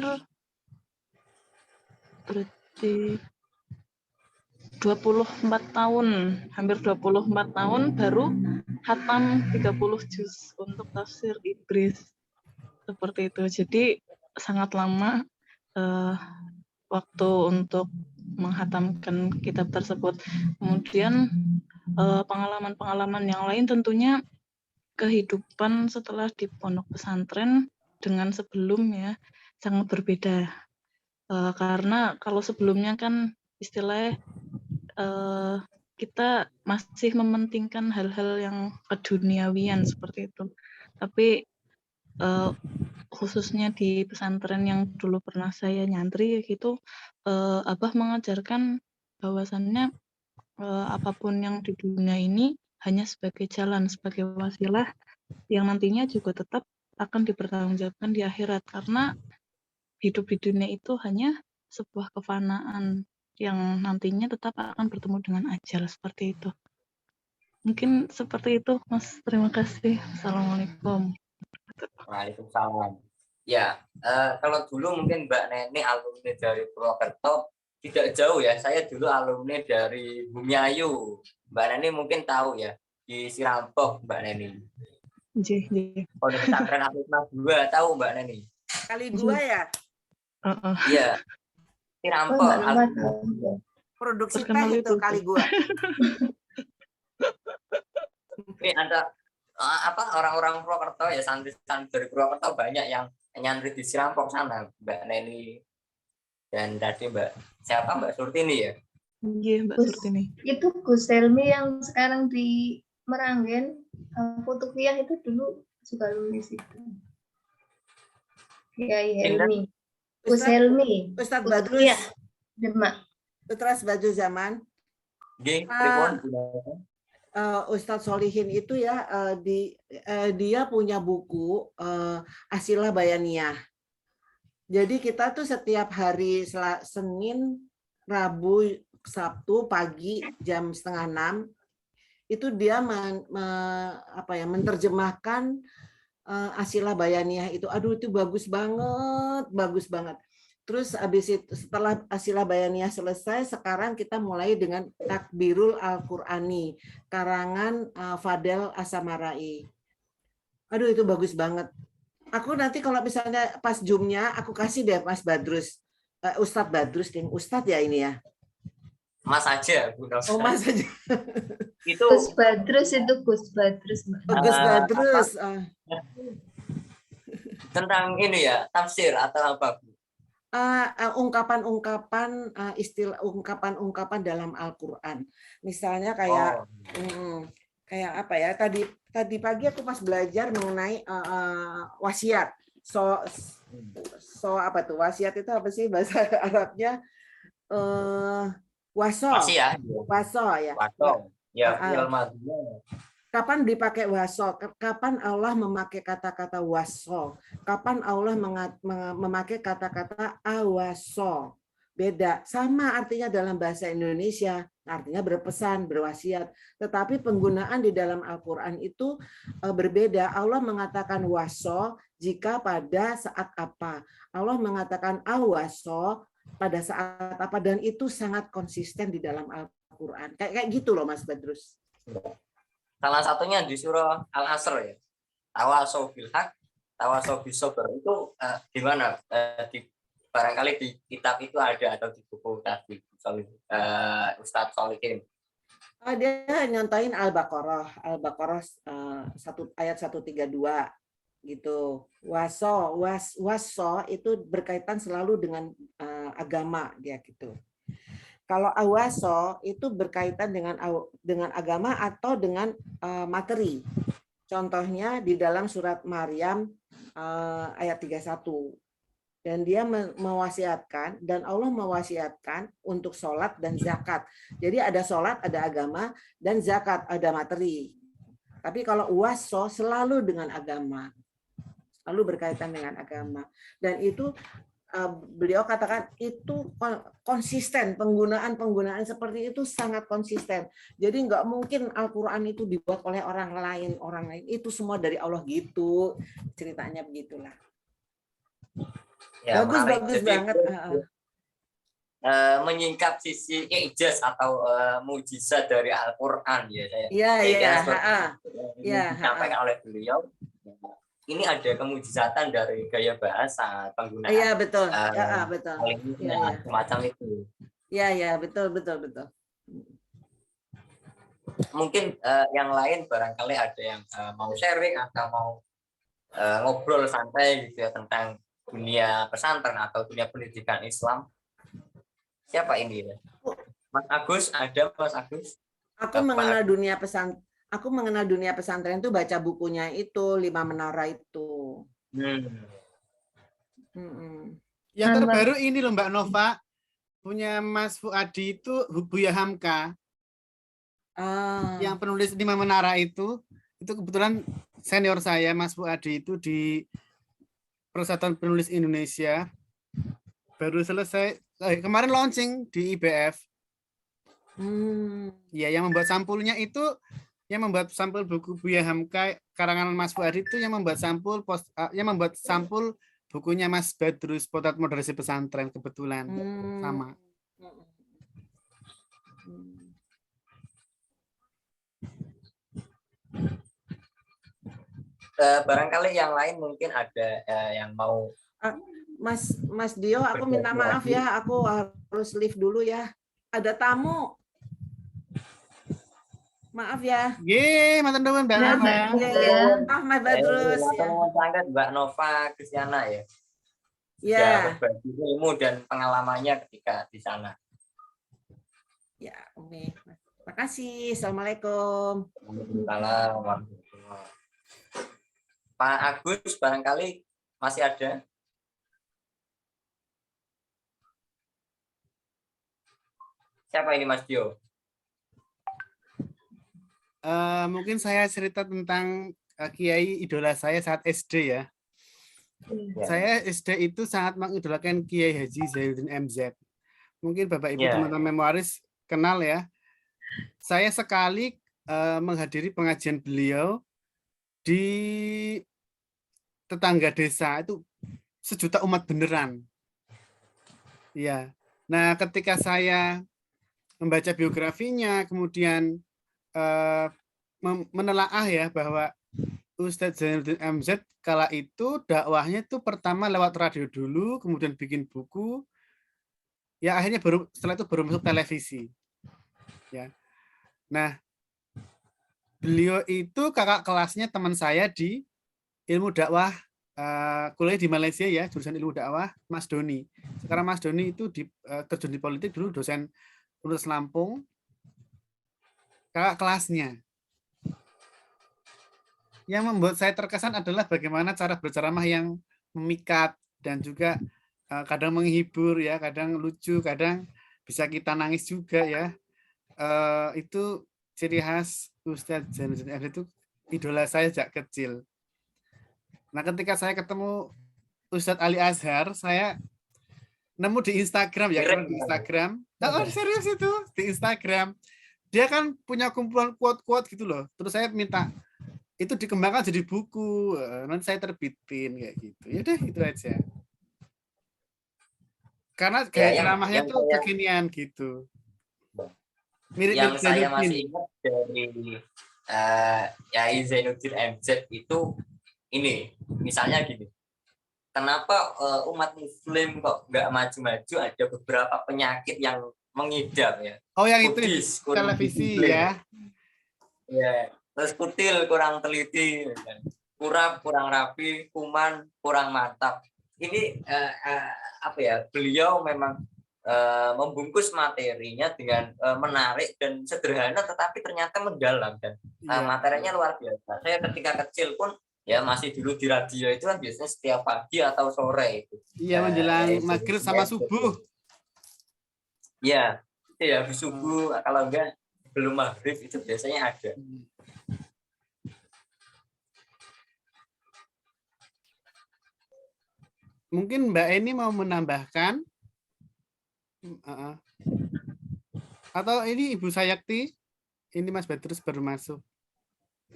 berarti 24 tahun, hampir 24 tahun baru khatam 30 juz untuk tafsir Ibris. Seperti itu. Jadi sangat lama waktu untuk menghatamkan kitab tersebut. Kemudian pengalaman-pengalaman yang lain tentunya kehidupan setelah di pondok pesantren dengan sebelumnya sangat berbeda. Karena kalau sebelumnya kan istilahnya kita masih mementingkan hal-hal yang keduniawian seperti itu. Tapi khususnya di pesantren yang dulu pernah saya nyantri gitu, Abah mengajarkan bahwasannya apapun yang di dunia ini hanya sebagai jalan, sebagai wasilah yang nantinya juga tetap akan dipertanggungjawabkan di akhirat, karena hidup di dunia itu hanya sebuah kefanaan yang nantinya tetap akan bertemu dengan ajal, seperti itu. Mungkin seperti itu, Mas. Terima kasih. Assalamualaikum. Waalaikumsalam. Ya, kalau dulu mungkin Mbak Neni alumni dari Purwokerto tidak jauh ya. Saya dulu alumni dari Bumiayu. Mbak Neni mungkin tahu ya, di Sirampok, Mbak Neni. Pondok pesantren Al-Hikmah 2, tahu Mbak Neni? Kali 2 ya? Iya. Sirampok. Produksi teh itu kali 2. Ini ada orang-orang Purwokerto ya, santri-santri dari Purwokerto banyak yang nyantri di Sirampok sana, Mbak Neni dan tadi Mbak Surtini ya? Iya, Mbak Surtini. Itu Gus Helmi yang sekarang di Meranggen, Kutukiah itu dulu juga lulus itu. Kiai Helmi. Gus Helmi. Ustadz Badrus. Demak. Ustadz Badrus Zaman. Ustadz Solihin itu ya dia punya buku Asilah Bayaniyah. Jadi kita tuh setiap hari Senin, Rabu, Sabtu pagi jam 5:30 itu dia menerjemahkan Asilah Bayaniyah itu. Aduh itu bagus banget. Terus habis itu setelah Asilah Bayaniyah selesai, sekarang kita mulai dengan Takbirul Al-Qur'ani karangan Fadel Asamarai. Aduh itu bagus banget. Aku nanti kalau misalnya pas Zoom-nya aku kasih deh Mas Badrus, Ustadz Badrus, Ustadz ya ini ya. Mas aja, Bu. Oh Mas aja. Itu Gus Badrus itu Gus Badrus. Gus Badrus. Tentang ini ya tafsir atau apa? Ungkapan-ungkapan istilah ungkapan-ungkapan dalam Al-Qur'an. Misalnya kayak kayak apa ya? Tadi pagi aku pas belajar mengenai wasiat. So apa tuh? Wasiat itu apa sih bahasa Arabnya? Waso. Masih ya. Waso ya. Waso. Ya, Ah, fi'il madhinya. Kapan dipakai waso? Kapan Allah memakai kata-kata waso? Kapan Allah memakai kata-kata awaso? Beda. Sama artinya dalam bahasa Indonesia. Artinya berpesan, berwasiat. Tetapi penggunaan di dalam Al-Quran itu berbeda. Allah mengatakan waso jika pada saat apa. Allah mengatakan awaso pada saat apa. Dan itu sangat konsisten di dalam Al-Quran. Kayak gitu loh Mas Badrus. Salah satunya di surah Al-Asr ya. Tawasau bil haq, tawasau bis sabr. Itu gimana? Barangkali di kitab itu ada atau di buku tadi Ustadz Solihin. Dia nyontohin Al-Baqarah ayat 132 gitu. Waso itu berkaitan selalu dengan agama dia gitu. Kalau awaso itu berkaitan dengan agama atau dengan materi. Contohnya di dalam surat Maryam ayat 31. Dan dia mewasiatkan, dan Allah mewasiatkan untuk sholat dan zakat. Jadi ada sholat, ada agama, dan zakat, ada materi. Tapi kalau waso selalu dengan agama. Selalu berkaitan dengan agama. Dan itu beliau katakan itu konsisten, penggunaan seperti itu sangat konsisten. Jadi nggak mungkin Al-Quran itu dibuat oleh orang lain itu semua dari Allah gitu, ceritanya begitulah. Ya, bagus banget. Menyingkap sisi ijaz atau mujizat dari Al-Quran ya saya. Iya. Disampaikan oleh beliau. Ini ada kemujizatan dari gaya bahasa, penggunaan. Iya, betul. Betul. Semacam itu. Iya, betul. Mungkin yang lain barangkali ada yang mau sharing atau mau ngobrol santai gitu ya tentang dunia pesantren atau dunia pendidikan Islam. Siapa ini ya? Mas Agus, ada Mas Agus? Aku mengenal dunia pesantren itu baca bukunya itu 5 Menara itu. Yang terbaru ini loh Mbak Nova, punya Mas Fuadi itu Buya Hamka. Yang penulis 5 Menara itu kebetulan senior saya Mas Fuadi itu di Persatuan Penulis Indonesia. Baru selesai kemarin launching di IBF. Ya, yang membuat sampulnya itu yang membuat sampul buku Buya Hamka karangan Mas Fuadi itu yang membuat sampul bukunya Mas Badrus Potret Moderasi Pesantren kebetulan sama. Barangkali yang lain mungkin ada yang mau. Mas Dio, aku minta maaf ya, aku harus live dulu ya. Ada tamu. Maaf ya. Mantan Mbak Nova. Maaf Mas Badrus. Mbak Nova Kristiana ya. Ya. Berbagi ilmu dan pengalamannya ketika di sana. Ya, oke. Terima kasih. Assalamualaikum. Waalaikumsalam. Pak Agus barangkali masih ada. Siapa ini Mas Dio? Mungkin saya cerita tentang Kiai idola saya saat SD ya. Saya SD itu sangat mengidolakan Kiai Haji Zainuddin MZ. Mungkin Bapak Ibu teman-teman memoris kenal ya. Saya sekali menghadiri pengajian beliau di tetangga desa itu sejuta umat beneran. Ya. Nah, ketika saya membaca biografinya, kemudian menelaah ya bahwa Ustadz Zainuddin MZ kala itu dakwahnya itu pertama lewat radio dulu, kemudian bikin buku, ya akhirnya setelah itu baru masuk televisi. Ya. Nah, beliau itu kakak kelasnya teman saya di ilmu dakwah, kuliah di Malaysia ya, jurusan ilmu dakwah, Mas Doni. Sekarang Mas Doni itu terjun di politik dulu, dosen Universitas Lampung, kakak kelasnya. Yang membuat saya terkesan adalah bagaimana cara berceramah yang memikat dan juga kadang menghibur ya, kadang lucu, kadang bisa kita nangis juga ya. Itu ciri khas Ustadz Zainuddin MZ itu idola saya sejak kecil. Nah, ketika saya ketemu Ustadz Ali Azhar, saya nemu di Instagram ya, di Instagram. Oh, serius itu di Instagram. Dia kan punya kumpulan quote-quote gitu loh. Terus saya minta itu dikembangkan jadi buku, nanti saya terbitin kayak gitu. Ya udah itu aja. Karena gaya ceramahnya tuh kekinian gitu. Mirip yang saya masih ingat dari Yai Zainuddin MZ itu ini, misalnya gini, kenapa umat Muslim kok nggak maju-maju, ada beberapa penyakit yang mengidap ya. Oh, yang itu televisi ya. Ya, terus kutil kurang teliti, kurap kurang rapi, kuman kurang mantap. Ini apa ya? Beliau memang membungkus materinya dengan menarik dan sederhana, tetapi ternyata mendalam dan materinya luar biasa. Saya ketika kecil pun ya masih dulu di radio itu kan biasanya setiap pagi atau sore itu. Iya, menjelang maghrib sama subuh. Ya, ya habis subuh, kalau enggak belum maghrib itu biasanya ada. Mungkin Mbak Eni mau menambahkan? Atau ini Ibu Sayakti? Ini Mas Petrus baru masuk.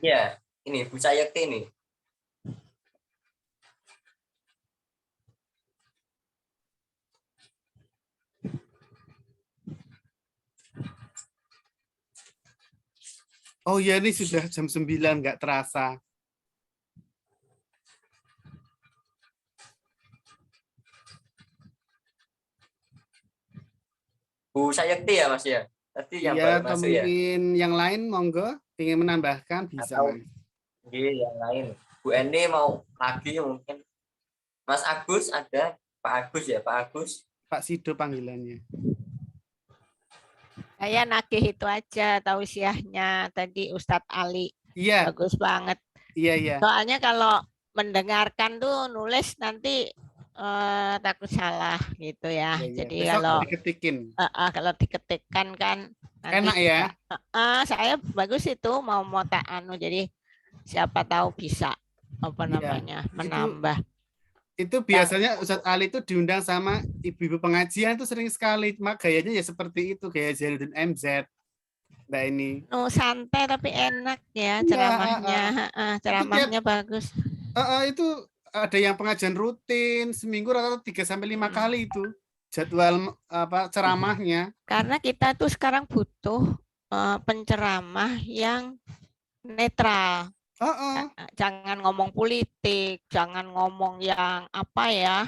Ya, ini Ibu Sayakti ini. Oh ya, ini sudah jam 9, nggak terasa. Bu Sayakti ya Mas ya? Tadi yang ya, baru masuk mungkin yang lain monggo, ingin menambahkan bisa. Atau, yang lain. Bu Eni mau lagi mungkin. Mas Agus ada, Pak Agus ya, Pak Agus. Pak Sido panggilannya. Saya nagih itu aja tausiahnya tadi Ustadz Ali. Iya. Bagus banget. Iya, iya. Soalnya kalau mendengarkan tuh nulis nanti takut salah gitu ya. Iya. Jadi besok kalau diketikin. Kalau diketikkan kan nanti enak ya. Saya bagus itu mau tak anu, jadi siapa tahu bisa apa namanya menambah. Itu biasanya Ustadz Ali itu diundang sama ibu-ibu pengajian itu sering sekali. Cuma gayanya ya seperti itu, gaya Zainuddin MZ. Mbak ini. Santai tapi enak ya ceramahnya. Ceramahnya bagus. Itu ada yang pengajian rutin seminggu rata-rata 3-5 kali itu jadwal ceramahnya. Karena kita tuh sekarang butuh penceramah yang netral. Jangan ngomong politik, jangan ngomong yang apa ya,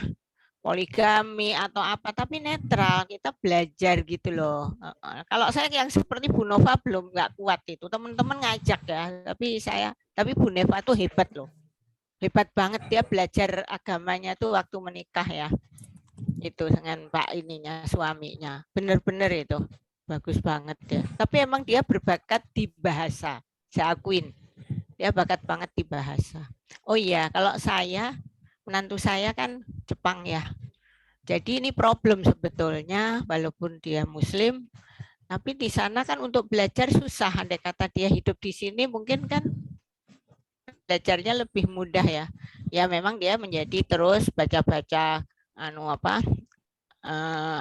poligami atau apa, tapi netral. Kita belajar gitu loh. Kalau saya yang seperti Bu Nova belum nggak kuat itu, teman-teman ngajak ya, tapi Bu Nova tuh hebat loh, hebat banget, dia belajar agamanya tuh waktu menikah ya, itu dengan Pak ininya suaminya, bener-bener itu bagus banget ya. Tapi emang dia berbakat di bahasa, saya akuin. Dia bakat banget di bahasa. Oh iya, kalau saya, menantu saya kan Jepang ya. Jadi ini problem sebetulnya, walaupun dia Muslim, tapi di sana kan untuk belajar susah. Andai kata dia hidup di sini, mungkin kan belajarnya lebih mudah ya. Ya memang dia menjadi terus baca-baca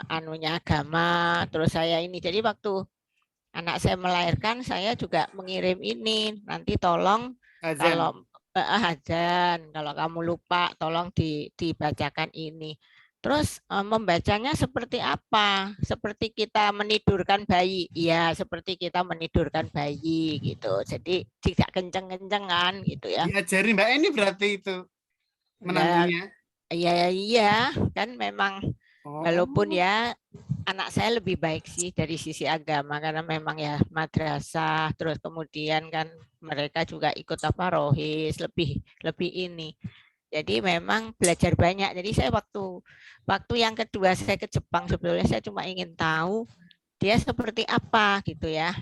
anunya agama. Terus saya ini, jadi waktu anak saya melahirkan, saya juga mengirim ini. Nanti tolong kalau azan, kalau kamu lupa, tolong dibacakan ini. Terus membacanya seperti apa? Seperti kita menidurkan bayi. Iya, seperti kita menidurkan bayi gitu. Jadi tidak kenceng-kenceng kan gitu ya. Diajari Mbak Eni berarti itu menantunya. Iya, kan memang walaupun ya anak saya lebih baik sih dari sisi agama, karena memang ya madrasah, terus kemudian kan mereka juga ikut rohis, lebih ini. Jadi memang belajar banyak. Jadi saya waktu yang kedua saya ke Jepang, sebetulnya saya cuma ingin tahu dia seperti apa gitu ya.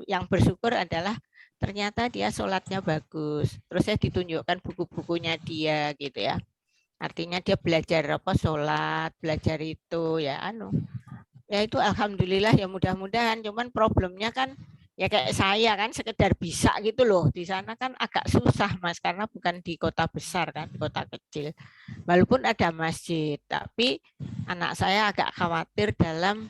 Yang bersyukur adalah ternyata dia sholatnya bagus. Terus saya ditunjukkan buku-bukunya dia gitu ya. Artinya dia belajar sholat, belajar itu ya ya itu alhamdulillah ya, mudah-mudahan. Cuman problemnya kan ya kayak saya kan sekedar bisa gitu loh. Di sana kan agak susah Mas, karena bukan di kota besar kan, di kota kecil. Walaupun ada masjid, tapi anak saya agak khawatir dalam,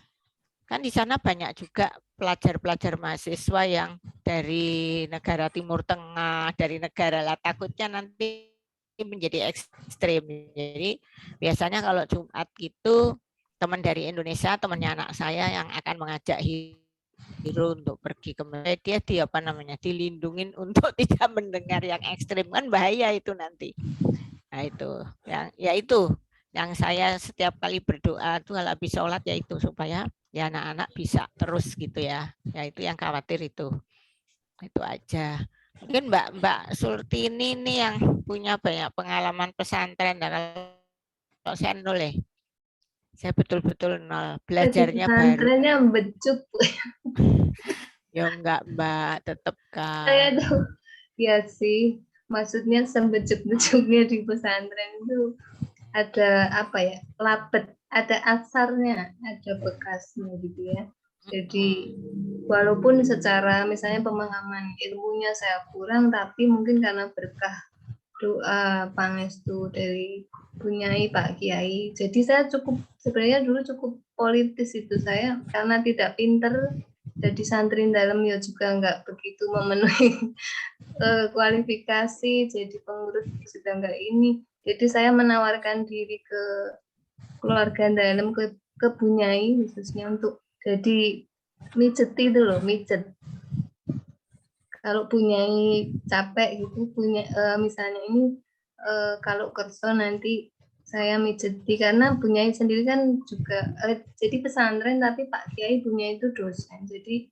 kan di sana banyak juga pelajar-pelajar mahasiswa yang dari negara Timur Tengah, dari negara lah, takutnya nanti menjadi ekstrim. Jadi biasanya kalau Jumat gitu teman dari Indonesia, temannya anak saya yang akan mengajak Hiro untuk pergi ke media, dia apa namanya, dilindungin untuk tidak mendengar yang ekstrim, kan bahaya itu nanti. Nah itu yang ya itu yang saya setiap kali berdoa tuh kalau habis sholat ya itu, supaya ya anak-anak bisa terus gitu ya. Ya itu yang khawatir itu aja. Mungkin Mbak Surtini nih yang punya banyak pengalaman pesantren. Nah, kalau saya nol ya, saya betul-betul nol, belajarnya baru. Pesantrennya becuk. Ya enggak Mbak, tetap kan. Saya tuh ya sih, maksudnya sebecuk-becuknya di pesantren itu ada apa ya, lapet, ada asarnya, ada bekasnya gitu ya. Jadi walaupun secara misalnya pemahaman ilmunya saya kurang, tapi mungkin karena berkah doa pangestu dari Bunyai Pak Kiai, jadi saya sebenarnya dulu cukup politis itu saya, karena tidak pinter jadi santri dalam ya juga nggak begitu memenuhi kualifikasi jadi pengurus juga nggak ini, jadi saya menawarkan diri ke keluarga dalam, ke Bunyai khususnya untuk jadi mijet itu loh, mijet. Kalau Bunyai capek gitu, misalnya ini kalau kerso nanti saya mijeti, karena Bunyai sendiri kan juga jadi pesantren tapi Pak Kiai Bunyai itu dosen, jadi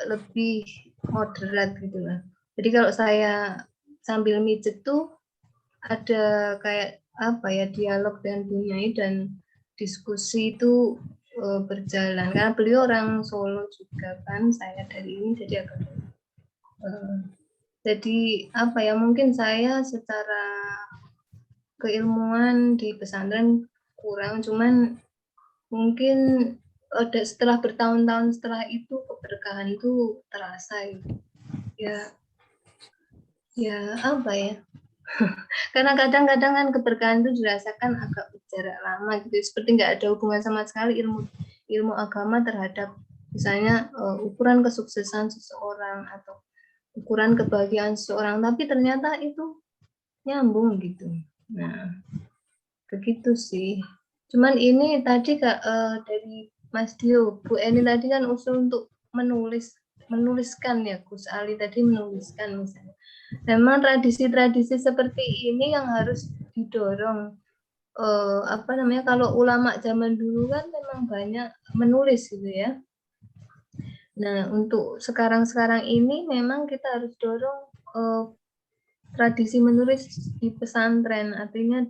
lebih moderat gitu lah. Jadi kalau saya sambil mijet tuh ada kayak apa ya, dialog dengan Bunyai dan diskusi itu berjalan, karena beliau orang Solo juga kan, saya dari ini, jadi agak jadi apa ya, mungkin saya secara keilmuan di pesantren kurang, cuman mungkin setelah bertahun-tahun setelah itu keberkahan itu terasa gitu. Ya apa ya, karena kadang-kadang kan keberkahan itu dirasakan agak berjarak lama gitu, seperti nggak ada hubungan sama sekali ilmu agama terhadap misalnya ukuran kesuksesan seseorang atau ukuran kebahagiaan seseorang, tapi ternyata itu nyambung gitu. Nah, begitu sih. Cuman ini tadi dari Mas Dio, Bu Eni tadi kan usul untuk menuliskan ya, Gus Ali tadi menuliskan misalnya. Memang tradisi-tradisi seperti ini yang harus didorong. Apa namanya, kalau ulama zaman dulu kan memang banyak menulis gitu ya. Nah, untuk sekarang-sekarang ini memang kita harus dorong tradisi menulis di pesantren, artinya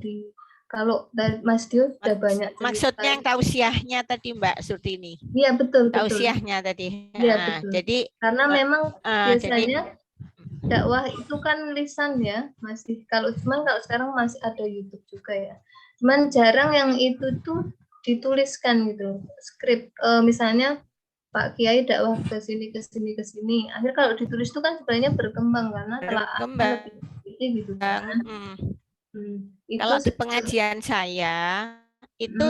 kalau Mas Dio sudah banyak cerita. Maksudnya yang tausiahnya tadi Mbak Surtini. Iya betul. Tausiahnya tadi. Iya betul. Jadi karena memang biasanya dakwah itu kan lisan ya, masih kalau sekarang masih ada YouTube juga ya. Cuman jarang yang itu tuh dituliskan gitu, skrip misalnya Pak Kiai dakwah ke sini. Akhirnya kalau ditulis itu kan sebenarnya berkembang karena telah lebih gitu kan. Kalau di pengajian saya itu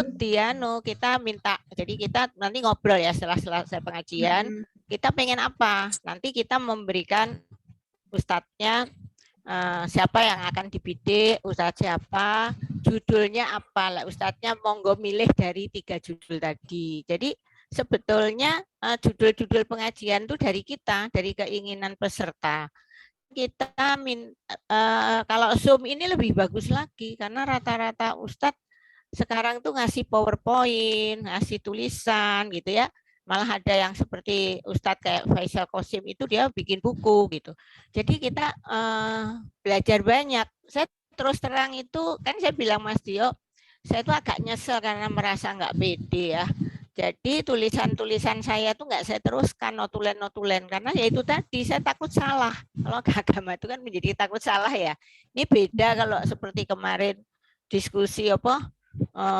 kita minta, jadi kita nanti ngobrol ya setelah selesai pengajian, kita pengen apa, nanti kita memberikan ustadznya siapa yang akan dibidik, ustadz siapa, judulnya apa lah, ustadznya monggo milih dari 3 judul tadi. Jadi sebetulnya judul-judul pengajian itu dari kita, dari keinginan peserta. Kita kalau Zoom ini lebih bagus lagi karena rata-rata ustadz sekarang tuh ngasih PowerPoint, ngasih tulisan gitu ya. Malah ada yang seperti Ustadz kayak Faisal Qasim itu dia bikin buku gitu. Jadi kita belajar banyak. Saya terus terang itu kan saya bilang Mas Dio, saya itu agak nyesel karena merasa nggak pede ya. Jadi tulisan-tulisan saya tuh nggak saya teruskan, notulen-notulen, karena ya itu tadi saya takut salah. Kalau agama itu kan menjadi takut salah ya. Ini beda kalau seperti kemarin diskusi apa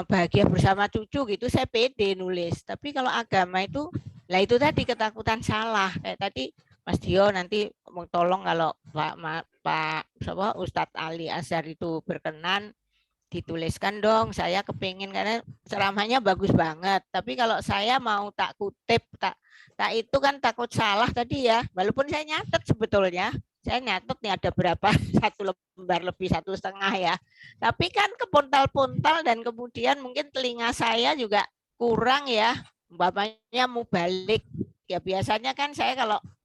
bahagia bersama cucu gitu, saya pede nulis. Tapi kalau agama itu, lah itu tadi ketakutan salah. Kayak tadi Mas Dio nanti mau tolong kalau Pak Ustadz Ali Azhar itu berkenan, dituliskan dong, saya kepingin, karena ceramahnya bagus banget. Tapi kalau saya mau tak kutip, tak itu kan takut salah tadi ya. Walaupun saya nyatet sebetulnya, saya nyatet nih ada berapa, 1 lembar lebih 1,5 ya. Tapi kan kepuntal-puntal dan kemudian mungkin telinga saya juga kurang ya. Umpamanya mau balik, ya biasanya kan saya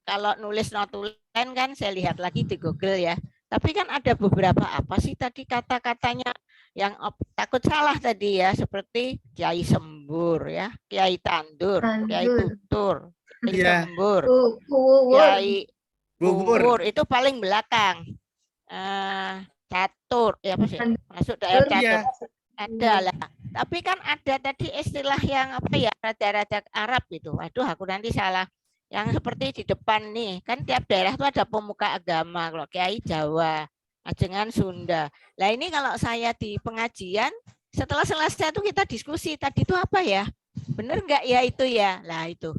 kalau nulis notulen kan saya lihat lagi di Google ya. Tapi kan ada beberapa apa sih tadi kata-katanya yang takut salah tadi ya, seperti Kiai Sembur ya, Kiai Tandur, Kiai Tutur, Kiai Sembur, Kiai Bubur itu paling belakang. Catur, ya apa sih? Masuk daerah catur. Ada lah. Tapi kan ada tadi istilah yang apa ya, rada-rada Arab itu. Waduh, aku nanti salah. Yang seperti di depan nih, kan tiap daerah itu ada pemuka agama. Kalau Kiai Jawa, Ajengan Sunda. Nah ini kalau saya di pengajian, setelah selesai itu kita diskusi, tadi itu apa ya? Bener nggak ya itu ya? Lah itu.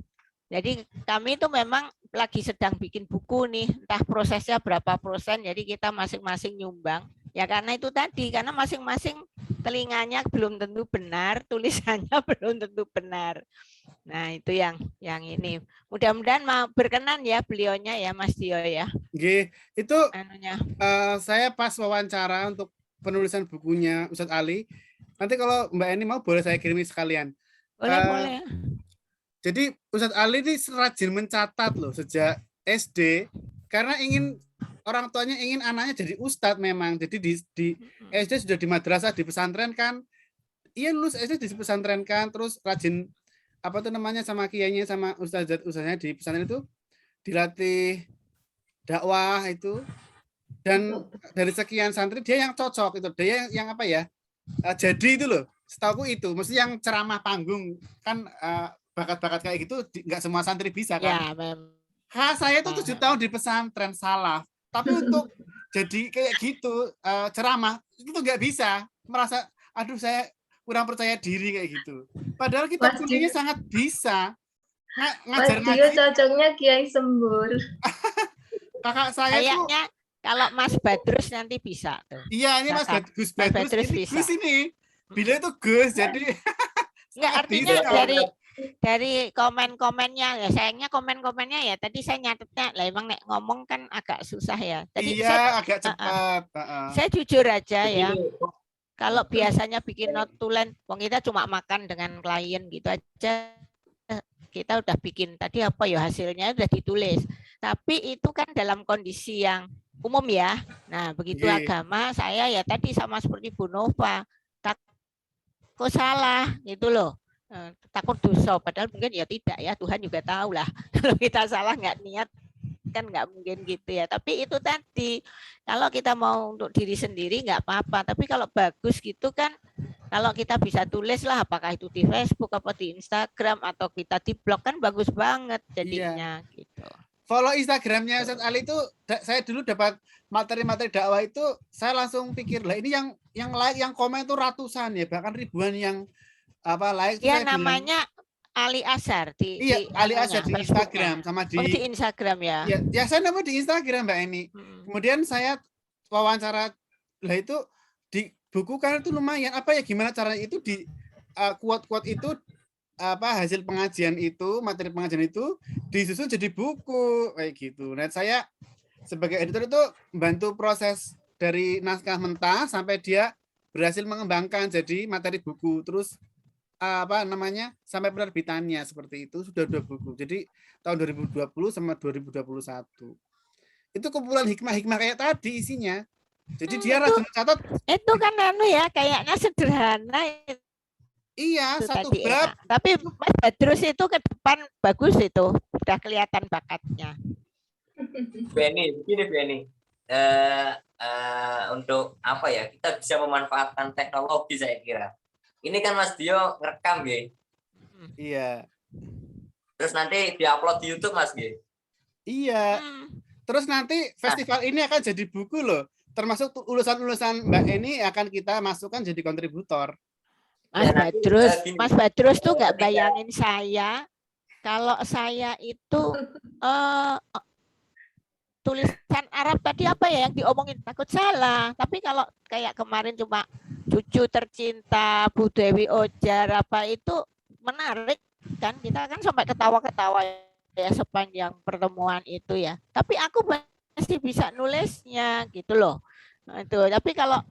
Jadi kami itu memang lagi sedang bikin buku nih, entah prosesnya berapa %, jadi kita masing-masing nyumbang. Ya karena itu tadi, karena masing-masing telinganya belum tentu benar, tulisannya belum tentu benar. Nah itu yang ini. Mudah-mudahan mau berkenan ya beliaunya ya Mas Dio ya. Oke, itu saya pas wawancara untuk penulisan bukunya Ustadz Ali. Nanti kalau Mbak Eni mau boleh saya kirimi sekalian. Boleh. Jadi Ustadz Ali ini rajin mencatat loh sejak SD karena ingin orang tuanya ingin anaknya jadi ustadz memang. Jadi di SD sudah di madrasah, di pesantren kan. Iya lulus SD di pesantren kan, terus rajin apa tuh namanya sama kiainya sama ustaznya di pesantren itu dilatih dakwah itu. Dan dari sekian santri dia yang cocok itu, dia yang apa ya? Jadi itu loh. Setahuku itu, mesti yang ceramah panggung kan bakat-bakat kayak gitu nggak semua santri bisa kan. Ya, saya tuh 7 tahun di pesantren salah. Tapi untuk jadi kayak gitu ceramah itu nggak bisa, merasa aduh saya kurang percaya diri kayak gitu. Padahal kita kuliahnya sangat bisa ngajar ngaji. Mas Dio cocoknya Kiai Sembur. Kakak saya kayaknya tuh kalau Mas Badrus nanti bisa tuh. Iya ini Gus Badrus ini Gus ini. Bila itu Gus jadi nggak artinya dari komen-komennya ya, sayangnya komen-komennya ya tadi saya nyatetnya lah, emang nek ngomong kan agak susah ya tadi. Iya agak cepat. Saya jujur aja ya, kalau biasanya bikin notulen wong kita cuma makan dengan klien gitu aja, kita udah bikin tadi apa ya hasilnya udah ditulis, tapi itu kan dalam kondisi yang umum ya. Nah begitu agama saya ya tadi sama seperti Bu Nova, takut salah gitu loh, takut dosa, padahal mungkin ya tidak ya, Tuhan juga tahu lah kalau kita salah nggak niat kan nggak mungkin gitu ya. Tapi itu tadi kalau kita mau untuk diri sendiri nggak apa-apa, tapi kalau bagus gitu kan, kalau kita bisa tulis lah, apakah itu di Facebook apa di Instagram atau kita di blog kan bagus banget jadinya gitu. Follow Instagramnya Ustadz Ali itu, saya dulu dapat materi-materi dakwah itu, saya langsung pikir lah ini yang like, yang komen itu ratusan ya, bahkan ribuan yang apa like. Ya namanya Ali Azhar di Ali Azhar di Instagram sama di Instagram ya. Ya saya nemu di Instagram Mbak Eni. Kemudian saya wawancara lah itu di buku kan itu lumayan apa ya, gimana caranya itu di quote-quote itu apa hasil pengajian itu, materi pengajian itu disusun jadi buku kayak gitu. Nah saya sebagai editor itu membantu proses dari naskah mentah sampai dia berhasil mengembangkan jadi materi buku, terus apa namanya sampai penerbitannya seperti itu sudah 2 buku. Jadi tahun 2020 sama 2021 itu kumpulan hikmah-hikmah kayak tadi isinya. Jadi dia rajin catat. Itu kan ya kayaknya sederhana. Iya, itu 1 bab. Tapi Mas Badrus itu ke depan bagus itu, udah kelihatan bakatnya. Beni, untuk apa ya, kita bisa memanfaatkan teknologi saya kira. Ini kan Mas Dio ngerekam ya. Iya. Terus nanti diupload di YouTube Mas G. Iya. Terus nanti festival ini akan jadi buku loh. Termasuk ulusan-ulusan Mbak Eni akan kita masukkan jadi kontributor. Mas Ya, nanti, Badrus, gini, Mas Badrus tuh nggak ketika- bayangin saya kalau saya itu tulisan Arab tadi apa ya yang diomongin, takut salah. Tapi kalau kayak kemarin cuma cucu tercinta Bu Dewi Ojar apa itu menarik kan, kita kan sampai ketawa-ketawa ya sepanjang pertemuan itu ya. Tapi aku masih bisa nulisnya gitu loh. Nah, itu. Tapi kalau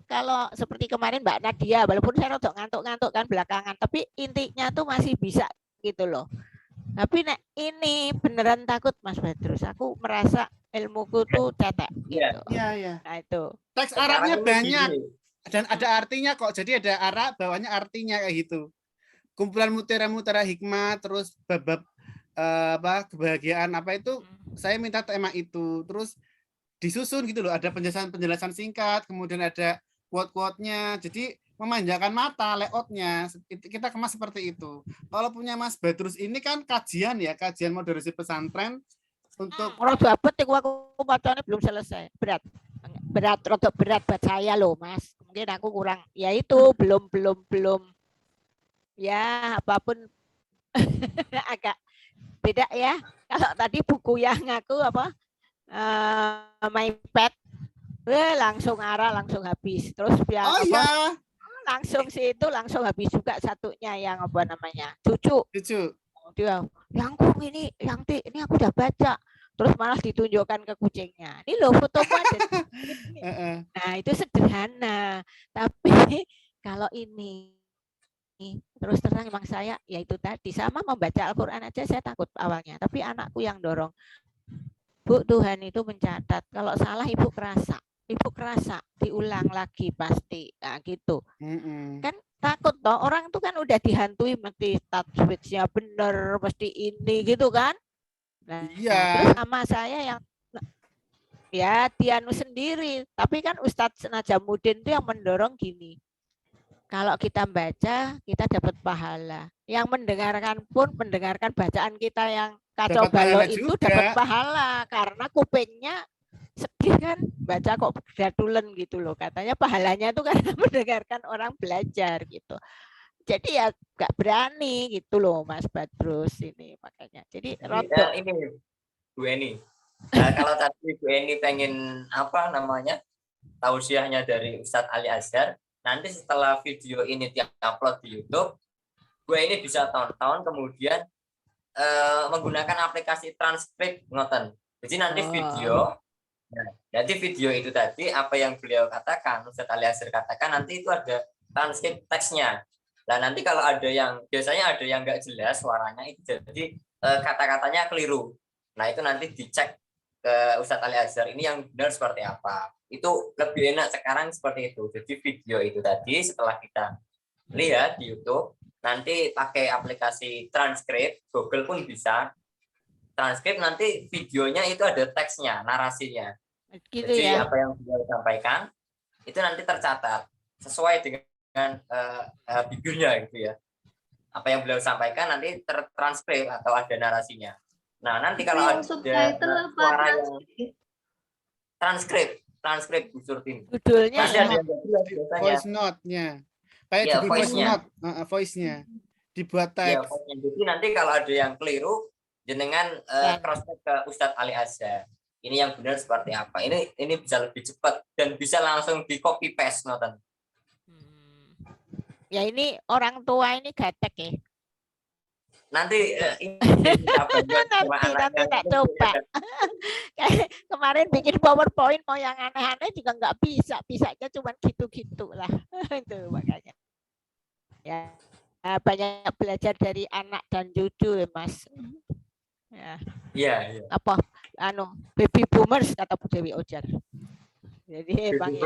seperti kemarin Mbak Nadia, walaupun saya rada ngantuk-ngantuk kan belakangan, tapi intinya tuh masih bisa gitu loh. Tapi nek ini beneran takut Mas Badrus. Aku merasa ilmuku tuh cetek gitu. Iya, iya. Nah itu. Teks Sekarang Arabnya ini banyak gini. dan ada artinya kok. Jadi ada Arab, bawahnya artinya kayak gitu. Kumpulan mutiara-mutiara hikmah, terus bab apa kebahagiaan apa itu, saya minta tema itu. Terus disusun gitu loh, ada penjelasan singkat, kemudian ada quote-quote-nya. Jadi memanjakan mata layoutnya, kita kemas seperti itu. Kalau punya Mas Badrus ini kan kajian ya, kajian moderasi pesantren untuk Orang dapat aku bacanya belum selesai. Berat, rada berat buat saya loh Mas. Mungkin aku kurang, ya itu belum ya apapun agak beda ya. Kalau tadi buku yang aku apa my pet, langsung arah langsung habis. Terus yang oh apa? ya, Langsung sih itu langsung habis juga satunya yang apa namanya cucu dia yang ini ini aku udah baca, terus malah ditunjukkan ke kucingnya, ini loh fotomu ada nah itu sederhana, tapi kalau ini terus terang emang saya ya itu tadi sama membaca Al-Quran aja saya takut awalnya, tapi anakku yang dorong, Bu, Tuhan itu mencatat kalau salah ibu kerasa diulang lagi pasti, nah gitu. Kan takut toh orang itu kan udah dihantui mesti tajwidnya bener, mesti ini gitu kan. Nah, terus sama saya yang ya Tianu sendiri, tapi kan Ustadz Najamuddin itu yang mendorong gini. Kalau kita baca, kita dapat pahala. Yang mendengarkan pun mendengarkan bacaan kita yang kacau balau itu dapat pahala karena kupingnya sedih kan, baca kok gratulen gitu loh, katanya pahalanya tuh karena mendengarkan orang belajar gitu. Jadi ya nggak berani gitu loh Mas Badrus ini makanya. Jadi ini Bu Eni. Kalau tadi Bu Eni pengen apa namanya tausiahnya dari Ustadz Ali Azhar, nanti setelah video ini diupload di YouTube, Bu Eni bisa tonton kemudian menggunakan aplikasi transkrip ngoten. Jadi nanti video. Nah, jadi video itu tadi apa yang beliau katakan, Ustadz Ali Azhar katakan, nanti itu ada transkrip teksnya. Nah nanti kalau ada yang biasanya ada yang nggak jelas suaranya itu jadi kata-katanya keliru. Nah itu nanti dicek ke Ustadz Ali Azhar ini yang benar seperti apa. Itu lebih enak sekarang seperti itu. Jadi video itu tadi setelah kita lihat di YouTube, nanti pakai aplikasi transkrip, Google pun bisa. Transkrip nanti videonya itu ada teksnya, narasinya. Gitu. Jadi ya. apa yang beliau sampaikan itu nanti tercatat sesuai dengan figurnya gitu ya. Apa yang beliau sampaikan nanti tertranskrip atau ada narasinya. Nah nanti kalau ada suara yang transkrip Bu Surtini. Judulnya voice note-nya. Kayak ya, voice note, voice-nya dibuat teks. Ya, jadi nanti kalau ada yang keliru jenengan cross check ke Ustadz Ali Azhar. Ini yang benar seperti apa? Ini bisa lebih cepat dan bisa langsung di copy paste noten. Ya ini orang tua ini gatek ya. Nanti nanti tak coba. Kemarin bikin PowerPoint mau yang aneh-aneh juga nggak bisa, bisanya cuma gitu-gitu lah. Itu makanya. Ya banyak belajar dari anak dan cucu ya Mas. Ya. Apa baby boomers kata Bu Dewi Ojar. Jadi emang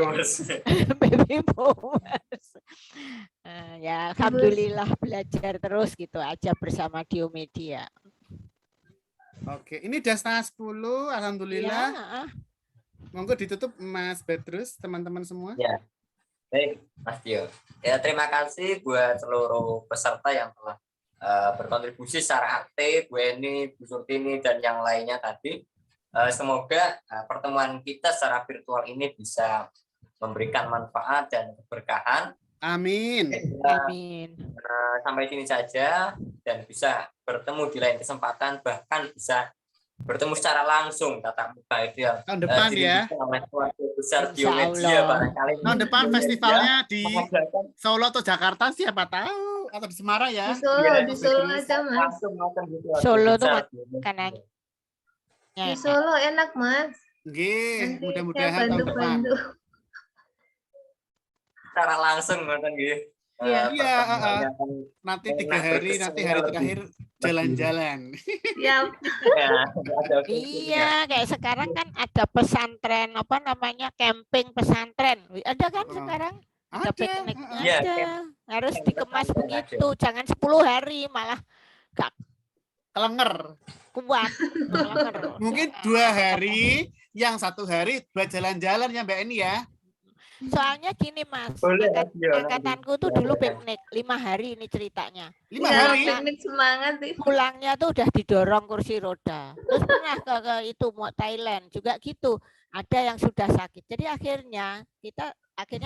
baby boomers. Ya alhamdulillah belajar terus gitu aja bersama Diomedia. Oke, ini udah 9:30, alhamdulillah. Ya. Monggo ditutup Mas Badrus, teman-teman semua. Ya. Baik, Mas Dio. Ya terima kasih buat seluruh peserta yang telah berkontribusi secara aktif, Bu Eni, Bu Surtini, dan yang lainnya tadi. Semoga pertemuan kita secara virtual ini bisa memberikan manfaat dan keberkahan Amin. Amin. Sampai sini saja dan bisa bertemu di lain kesempatan, bahkan bisa bertemu secara langsung tatap muka itu yang Tahun depan ya. oleh keluarga besar Insya Diomedia Allah. barangkali. Tahun depan Diomedia festivalnya di mengadakan Solo atau Jakarta siapa tahu, atau di Semarang ya. Di Solo aja Mas. langsung nonton di keluarga Solo tuh besar makanan. Di Solo enak Mas. Nggih, Nanti saya mudah-mudahan tahun depan. bantu-bantu. secara langsung nonton gitu. Iya, pertemuannya kan nanti 3 enak, hari, nanti hari berkesannya terakhir jalan-jalan. Siap. ya, ada Iya, kayak sekarang kan ada pesantren apa namanya camping pesantren. Ada kan Oh. sekarang? Ada Ada, pikniknya Iya, ada. Harus camping dikemas pesantren begitu. Jangan 10 hari malah gak Kelenger. kuat. Kelenger. Mungkin 2 hari, yang 1 hari buat jalan-jalan ya Mbak Eni ya. Soalnya gini Mas, Boleh, Mas, iya, angkatanku tuh nanti. dulu Boleh. piknik 5 hari ini ceritanya. 5 Ya, hari. piknik semangat sih. Pulangnya tuh udah didorong kursi roda. Terus pernah ke itu mau Thailand juga gitu. Ada yang sudah sakit. Jadi akhirnya kita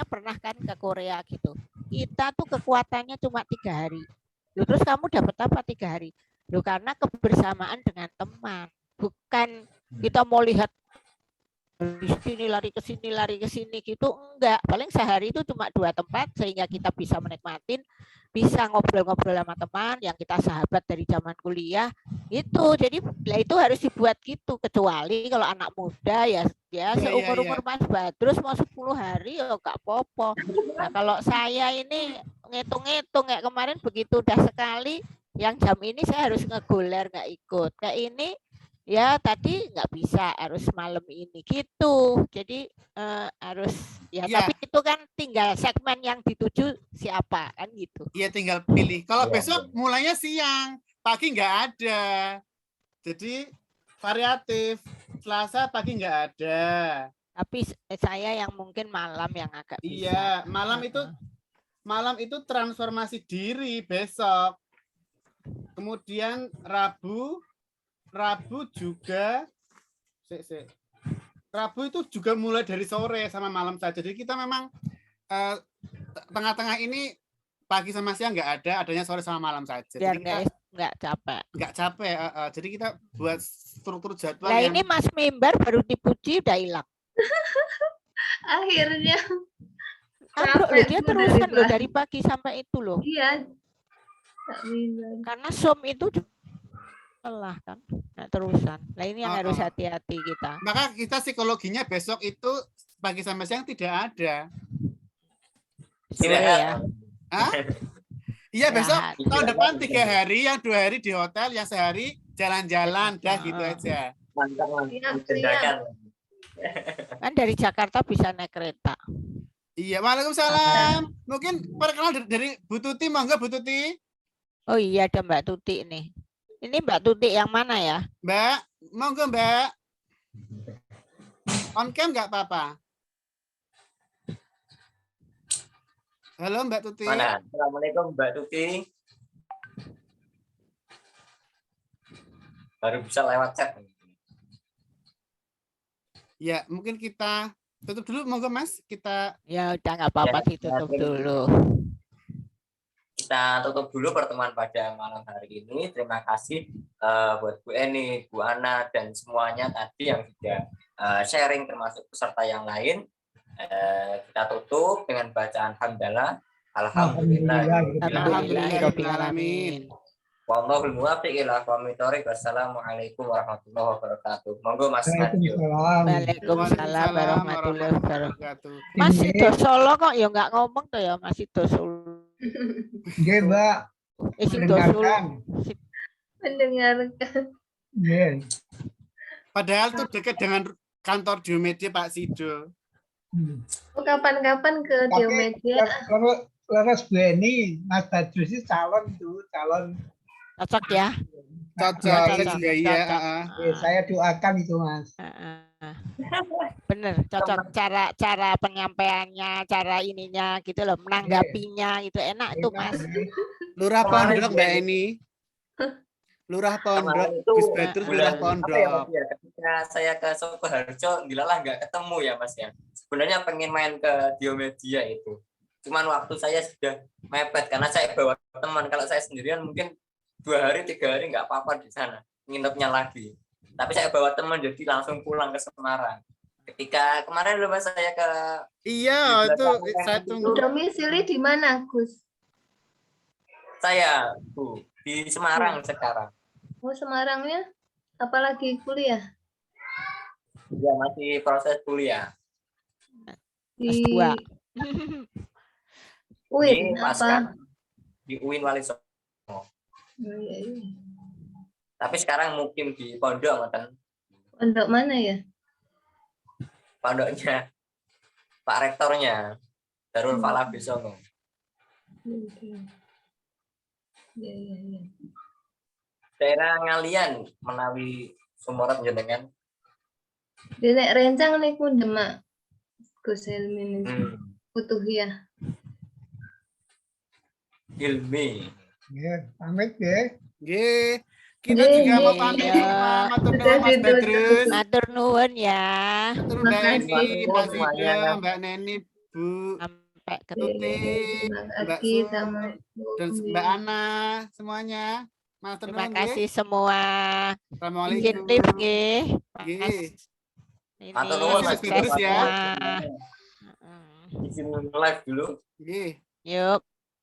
pernah kan ke Korea gitu. Kita tuh kekuatannya cuma 3 hari. Loh, terus kamu dapat apa 3 hari? Loh, karena kebersamaan dengan teman. Bukan kita mau lihat di sini lari ke sini gitu, enggak. Paling sehari itu cuma 2 tempat sehingga kita bisa menikmatin, bisa ngobrol-ngobrol sama teman yang kita sahabat dari zaman kuliah itu. Jadi itu harus dibuat gitu, kecuali kalau anak muda ya seumur-umur Mas Badrus mau 10 hari ya enggak apa-apa. Nah, kalau saya ini ngitung-ngitung kayak kemarin begitu udah sekali yang jam ini saya harus ngegoler nggak ikut. Kayak ini ya tadi nggak bisa, harus malam ini gitu. Jadi harus ya, tapi itu kan tinggal segmen yang dituju siapa kan gitu. Iya, tinggal pilih. Kalau Iya, besok mulainya siang, pagi nggak ada. Jadi variatif. Selasa pagi nggak ada. Tapi saya yang mungkin malam yang agak bisa. Iya, malam itu transformasi diri besok. Kemudian Rabu juga Rabu itu juga mulai dari sore sama malam saja. Jadi kita memang tengah-tengah ini pagi sama siang nggak ada, adanya sore sama malam saja. Biar jadi nggak capek. Nggak capek. Jadi kita buat struktur jadwal. Nah ini Mas Mimbar baru dipuji udah hilang. Akhirnya. Dia teruskan loh dari pagi sampai itu loh. Iya. Karena Zoom itu lelah kan, nah, terusan. Nah ini yang harus hati-hati kita. Maka kita psikologinya besok itu pagi sampai siang tidak ada. Sore ya. Iya besok tahun depan 3 hari, yang 2 hari di hotel, yang sehari jalan-jalan, dah gitu aja. Kan dari Jakarta bisa naik kereta. Iya, waalaikumsalam. Mungkin perkenalan dari Bu Tuti, monggo Bu Tuti. Oh iya ada Mbak Tuti nih. Ini Mbak Tuti yang mana ya? Mbak, monggo Mbak. On cam nggak apa-apa. Halo Mbak Tuti. Mana? Assalamualaikum Mbak Tuti. Baru bisa lewat chat. Ya, mungkin kita tutup dulu, monggo Mas. Kita ya udah nggak apa-apa ditutup dulu. Kita tutup dulu pertemuan pada malam hari ini. Terima kasih buat Bu Eni, Bu Ana, dan semuanya tadi yang sudah sharing termasuk peserta yang lain. Kita tutup dengan bacaan hamdalah. Alhamdulillahirobbilalamin. Wallahul muwaffiq ila aqwamit thoriq. Wassalamualaikum warahmatullahi wabarakatuh. Monggo Mas Nadio. Waalaikumsalam warahmatullahi wabarakatuh. Masih do Solo kok ya nggak ngomong tuh ya, masih do Solo. Nggih, Mbak. Mendengarkan. Nggih. Padahal tuh dekat dengan kantor Diomedia Pak Sido. Kapan-kapan ke Diomedia. Leres Bu Eni, Mas Badrus itu calon. Cocok ya? Cocok. Iya. Saya doakan itu Mas. Bener, cocok cara penyampaiannya, cara ininya gitu loh, menanggapinya itu enak tuh Mas. Lurah Pondok Mbak Eni. Lurah Pondok, Gus Badrus Lurah Pondok. Ketika saya ke Sukoharjo, dilalah nggak ketemu ya Mas ya. Sebenarnya pengen main ke Diomedia itu. Cuman waktu saya sudah mepet karena saya bawa teman. Kalau saya sendirian mungkin 2 hari 3 hari nggak apa-apa di sana, nginepnya lagi. Tapi saya bawa teman jadi langsung pulang ke Semarang. Ketika kemarin lupa saya ke Iya, itu saya tunggu. Domisili di mana, Gus? Saya Bu di Semarang sekarang. Oh, Semarangnya apalagi kuliah? Ya masih proses kuliah. Di S2. UIN Ini pasca apa? di UIN Wali Songo. Oh, iya, iya. Tapi sekarang mukim di pondok, ngoten. Pondok mana ya? Pondoknya Pak Rektornya Darul Falah Songo. Oke. Iya, iya, iya. Daerah ngalian menawi sumurap jenengan. Di nek rencang niku Demak. Gus Helmi niku. Utuhiyah. Ilmi. Ya, pamit ya. Nggih. Kita Nggih, juga mau nggih. pamit Iya. Matur Sudah nuwun Mas ditutup. Badrus. Matur nuwun ya. Matur Mbak Eni, Makasih. Mbak Semuanya. Sida, Mbak Neni, Bu Sampai Tuti, Terima Mbak kasih Su, sama dan Mbak Ana semuanya. Matur Terima nuwun kasih nggih. semua. Izin Assalamualaikum. live nggih. Nggih. Ini Matur nuwun Mas sukses Badrus ya. semua. Izin live dulu. Nggih. Yuk.